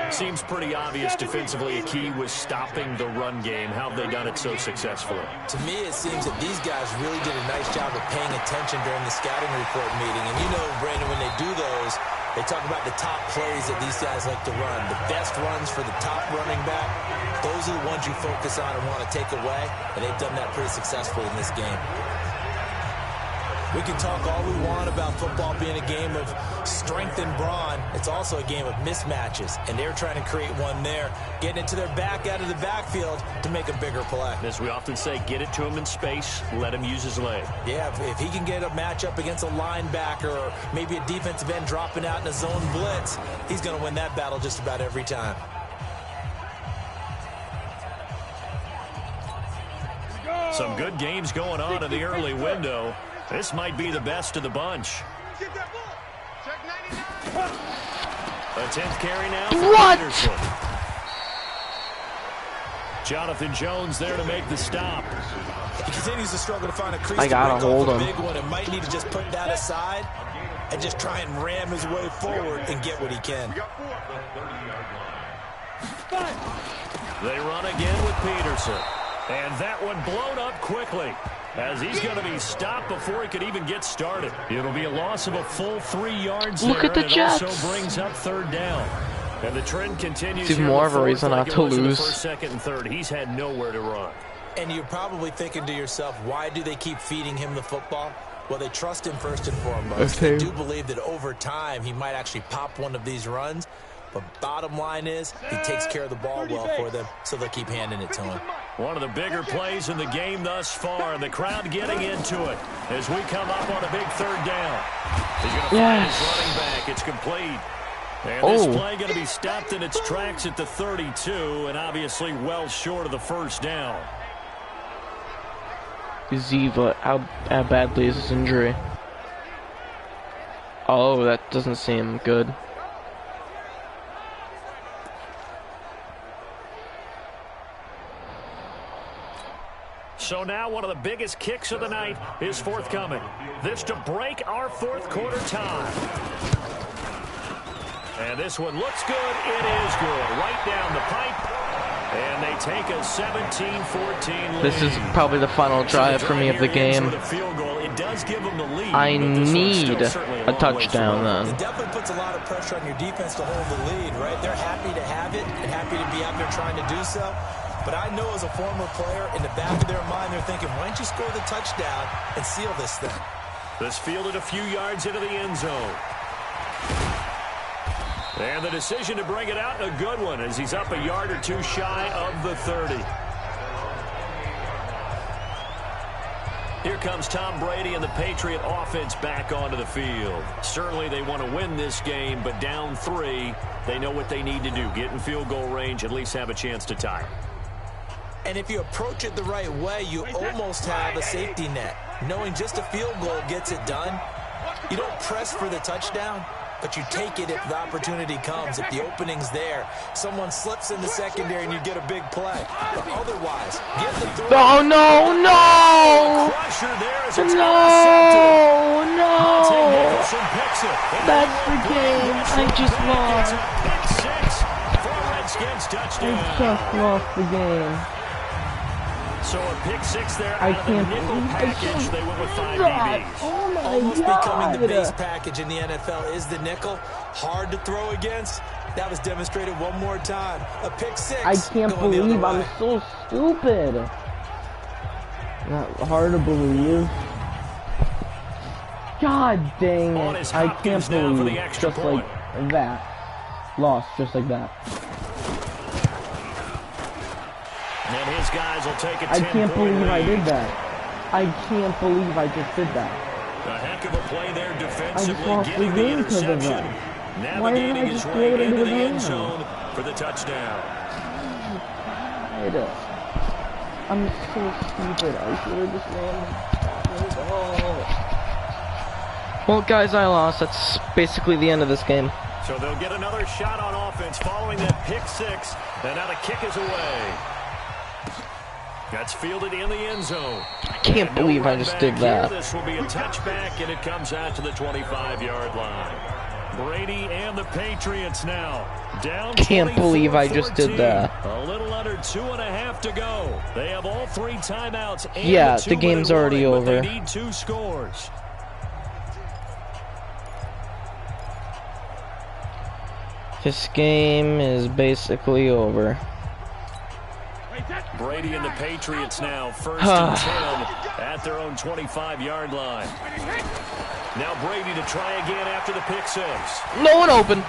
Seems pretty obvious defensively a key was stopping the run game. How have they done it so successfully? To me, it seems that these guys really did a nice job of paying attention during the scouting report meeting. And you know, Brandon, when they do those, they talk about the top plays that these guys like to run. The best runs for the top running back, those are the ones you focus on and want to take away. And they've done that pretty successfully in this game. We can talk all we want about football being a game of strength and brawn. It's also a game of mismatches, and they're trying to create one there, getting it to their back out of the backfield to make a bigger play. As we often say, get it to him in space, let him use his leg. Yeah, if he can get a matchup against a linebacker or maybe a defensive end dropping out in a zone blitz, he's going to win that battle just about every time. Some good games going on in the early window. This might be the best of the bunch. A 10th carry now for Peterson. Jonathan Jones there to make the stop. He continues to struggle to find a crease. I gotta hold him. Big one and might need to just put that aside and just try and ram his way forward and get what he can. They run again with Peterson. And that one blown up quickly, as he's going to be stopped before he could even get started. It'll be a loss of a full 3 yards. Look at the Jets. It also brings up 3rd down. And the trend continues. It's even more of a reason not to lose. First, second, and third. He's had nowhere to run. And you're probably thinking to yourself, why do they keep feeding him the football? Well, they trust him first and foremost. They do believe that over time he might actually pop one of these runs. But bottom line is, he takes care of the ball well for them, so they'll keep handing it to him. One of the bigger plays in the game thus far, and the crowd getting into it as we come up on a big 3rd down. He's going to find his running back. It's complete. And this play going to be stopped in its tracks at the 32, and obviously well short of the 1st down. Ziva, how badly is his injury? Oh, that doesn't seem good. So now one of the biggest kicks of the night is forthcoming. This to break our 4th quarter tie. And this one looks good. It is good. Right down the pipe. And they take a 17-14 lead. This is probably the final drive for me of the game. I need a touchdown then. It definitely puts a lot of pressure on your defense to hold the lead, right? They're happy to have it and happy to be out there trying to do so. But I know as a former player, in the back of their mind, they're thinking, why don't you score the touchdown and seal this thing? This fielded a few yards into the end zone. And the decision to bring it out, a good one, as he's up a yard or two shy of the 30. Here comes Tom Brady and the Patriot offense back onto the field. Certainly they want to win this game, but down 3, they know what they need to do. Get in field goal range, at least have a chance to tie it. And if you approach it the right way, you almost have a safety net. Knowing just a field goal gets it done. You don't press for the touchdown, but you take it if the opportunity comes. If the opening's there, someone slips in the secondary and you get a big play. But otherwise, get the throw. Oh, no, no! That's the game. I just lost. I just lost the game. So a pick 6 there. I can't nickel package. They went with 5 DBs. Oh my Almost God. becoming the base package in the NFL is the nickel. Hard to throw against. That was demonstrated one more time. A pick 6. I can't believe I'm so stupid. Not hard to believe. God dang it. I can't believe just like that. Lost just like that. And his guys will take a 10-point I can't believe lead. I did that. I can't believe I just did that. A heck of a play there defensively, I just lost the getting the game because of interception, that. Why didn't I navigating his just throw way it into into the the end game? zone for the touchdown. I'm so stupid. I should have just ran. Well, guys, I lost. That's basically the end of this game. So they'll get another shot on offense following that pick 6, and now the kick is away. That's fielded in the end zone. I can't believe I just did that. This will be a touchback, and it comes out to the 25-yard line. Brady and the Patriots now down. Can't believe I just did that. A little under 2.5 to go. They have all 3 timeouts. And Yeah, the game's already over. They need 2 scores. This game is basically over. Brady and the Patriots now first and 10 at their own 25-yard line. Now Brady to try again after the pick 6. No one open.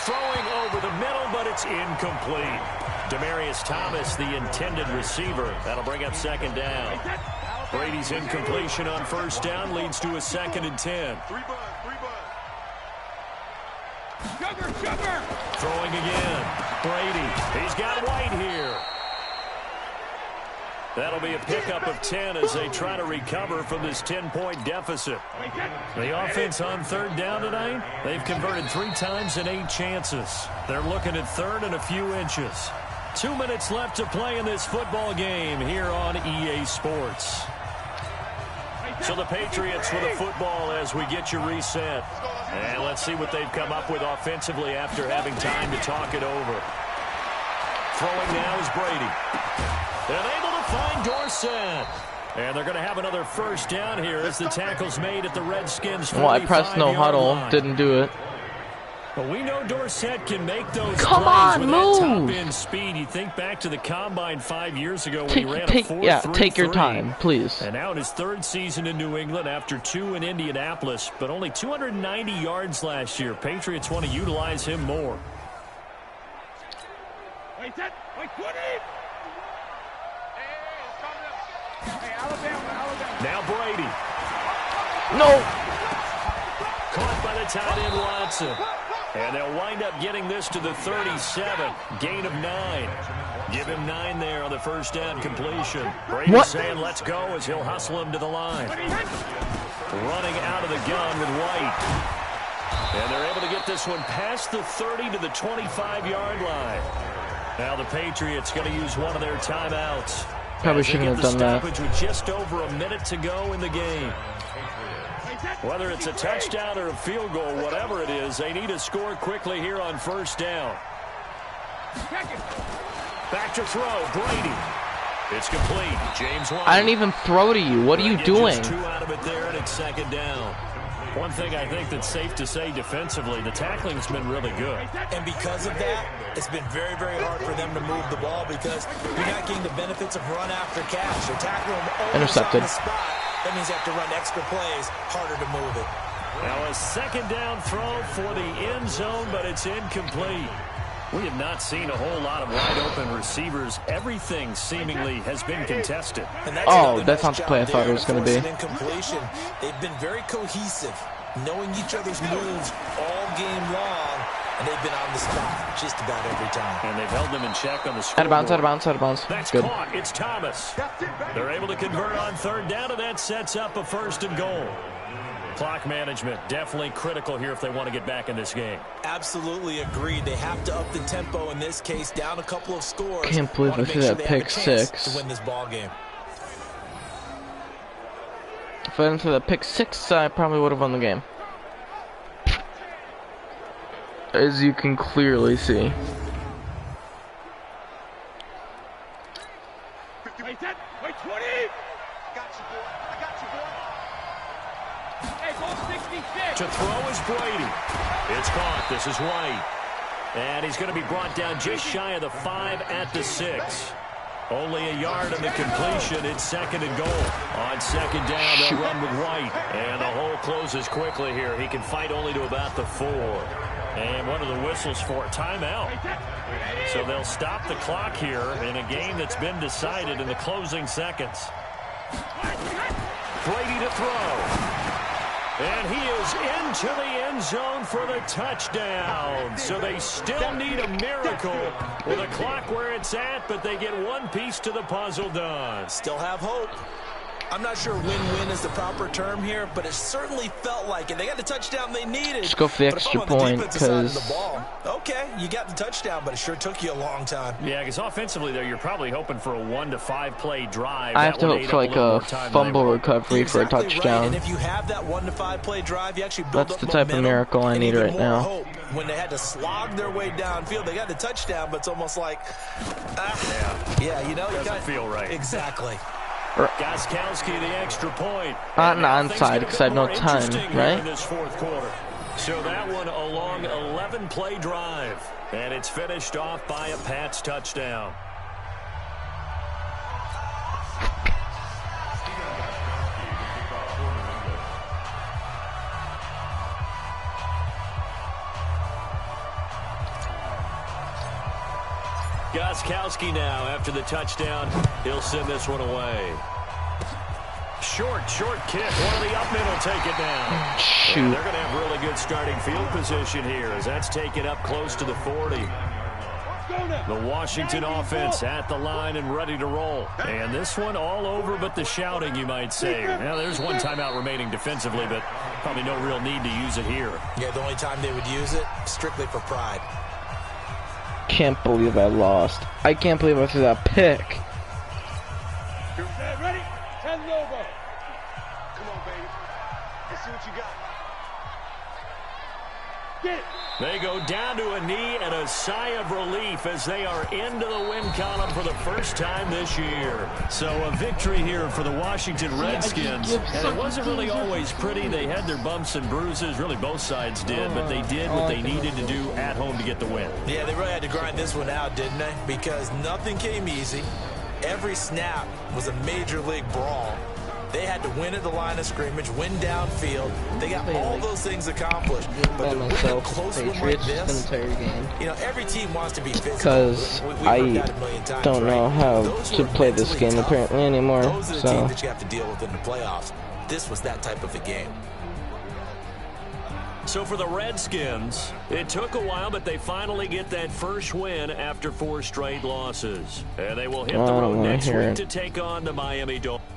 Throwing over the middle, but it's incomplete. Demaryius Thomas, the intended receiver. That'll bring up second down. Brady's incompletion on first down leads to a 2nd and 10. Throwing again. Brady. He's got White here. That'll be a pickup of 10 as they try to recover from this 10-point deficit. The offense on 3rd down tonight, they've converted 3 times in 8 chances. They're looking at 3rd and a few inches. 2 minutes left to play in this football game here on EA Sports. So the Patriots with a football as we get you reset. And let's see what they've come up with offensively after having time to talk it over. Throwing now is Brady. And able to find Dorsett. And they're going to have another first down here as the tackle's made at the Redskins' 45-yard line. Well, I pressed no huddle. Didn't do it. But we know Dorsett can make those Come plays on, with move. that top-end speed. You think back to the Combine 5 years ago when he ran a 4.33. Yeah, take your time, please. And now in his 3rd season in New England after 2 in Indianapolis, but only 290 yards last year. Patriots want to utilize him more. Now Brady. No. Caught by the tight end Watson. And they'll wind up getting this to the 37. Gain of 9. Give him 9 there on the first down completion. Brady saying let's go as he'll hustle him to the line. Running out of the gun with White. And they're able to get this one past the 30 to the 25-yard line. Now the Patriots going to use one of their timeouts. Probably shouldn't have done that. With just over a minute to go in the game. Whether it's a touchdown or a field goal, whatever it is, they need to score quickly here on first down. Back to throw, Brady. It's complete. James White. I didn't even throw to you. What are you doing? Just 2 out of it there, and it's 2nd down. One thing I think that's safe to say defensively, the tackling's been really good. And because of that, it's been very, very hard for them to move the ball because you're not getting the benefits of run after catch. You're tackling them always Intercepted. on the spot. That means you have to run extra plays, harder to move it. Now a 2nd down throw for the end zone, but it's incomplete. We have not seen a whole lot of wide-open receivers. Everything seemingly has been contested. Oh, that's not the play I thought it was going to be. Incompletion. They've been very cohesive, knowing each other's moves all game long, and they've been on the spot just about every time. And they've held them in check on the scoreboard. Out of bounds, out of bounds, out of bounds. That's good. Caught. It's Thomas. They're able to convert on 3rd down, and that sets up a 1st and goal. Clock management definitely critical here if they want to get back in this game. Absolutely agreed. They have to up the tempo in this case, down a couple of scores. Can't believe I threw that pick 6 to win this ball game. If I didn't throw that pick 6, I probably would have won the game. As you can clearly see. Wait, 20! To throw is Brady. It's caught. This is White. And he's going to be brought down just shy of the 5 at the 6. Only a yard on the completion. It's 2nd and goal. On 2nd down, they'll run with White. And the hole closes quickly here. He can fight only to about the 4. And one of the whistles for a timeout. So they'll stop the clock here in a game that's been decided in the closing seconds. Brady to throw. And he is into the end zone for the touchdown. So they still need a miracle with a clock where it's at, but they get one piece to the puzzle done. Still have hope. I'm not sure win-win is the proper term here, but it certainly felt like it. They got the touchdown they needed. Just go for the extra point, because okay, you got the touchdown, but it sure took you a long time. Yeah, because offensively there, you're probably hoping for a 1 to 5 play drive. I have to hope for like a fumble recovery for a touchdown. Right. And if you have that 1 to 5 play drive, you actually build That's up the type of miracle I need right now. Hope. When they had to slog their way downfield, they got the touchdown, but it's almost like, yeah, you know, you doesn't feel right. Exactly. Goskowski, the extra point. Not an onside because I have no time, right? In this fourth quarter. So that one a long 11-play drive, and it's finished off by a Pats touchdown. Goskowski now after the touchdown. He'll send this one away. Short kick. One of the up men will take it down. Shoot. And they're going to have really good starting field position here as that's taken up close to the 40. The Washington offense at the line and ready to roll. And this one all over but the shouting, you might say. Now, there's one timeout remaining defensively, but probably no real need to use it here. Yeah, the only time they would use it, strictly for pride. Can't believe I lost. I can't believe I threw that pick. Ready? 10 over. Come on, baby. Let's see what you got. Get it. They go down to a knee and a sigh of relief as they are into the win column for the first time this year. So a victory here for the Washington Redskins. And it wasn't really always pretty. They had their bumps and bruises. Really, both sides did. But they did what they needed to do at home to get the win. Yeah, they really had to grind this one out, didn't they? Because nothing came easy. Every snap was a major league brawl. They had to win at the line of scrimmage, win downfield. They got all those things accomplished. But to win a close one like this, you know, every team wants to be physical. Because I don't know how to play this game apparently anymore. Those are the teams that you have to deal with in the playoffs. This was that type of a game. So for the Redskins, it took a while, but they finally get that first win after 4 straight losses. And they will hit the road next week to take on the Miami Dolphins.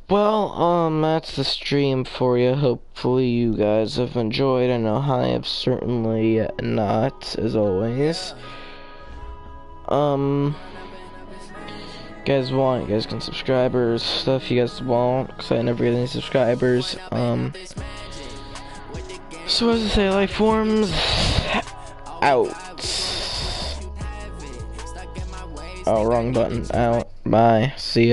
Well, that's the stream for you. Hopefully you guys have enjoyed. I know I have certainly not, as always. Guys want, you guys can subscribe or stuff you guys want, because I never get any subscribers. So as I say, life forms out. Oh, wrong button. Out. Bye. See ya.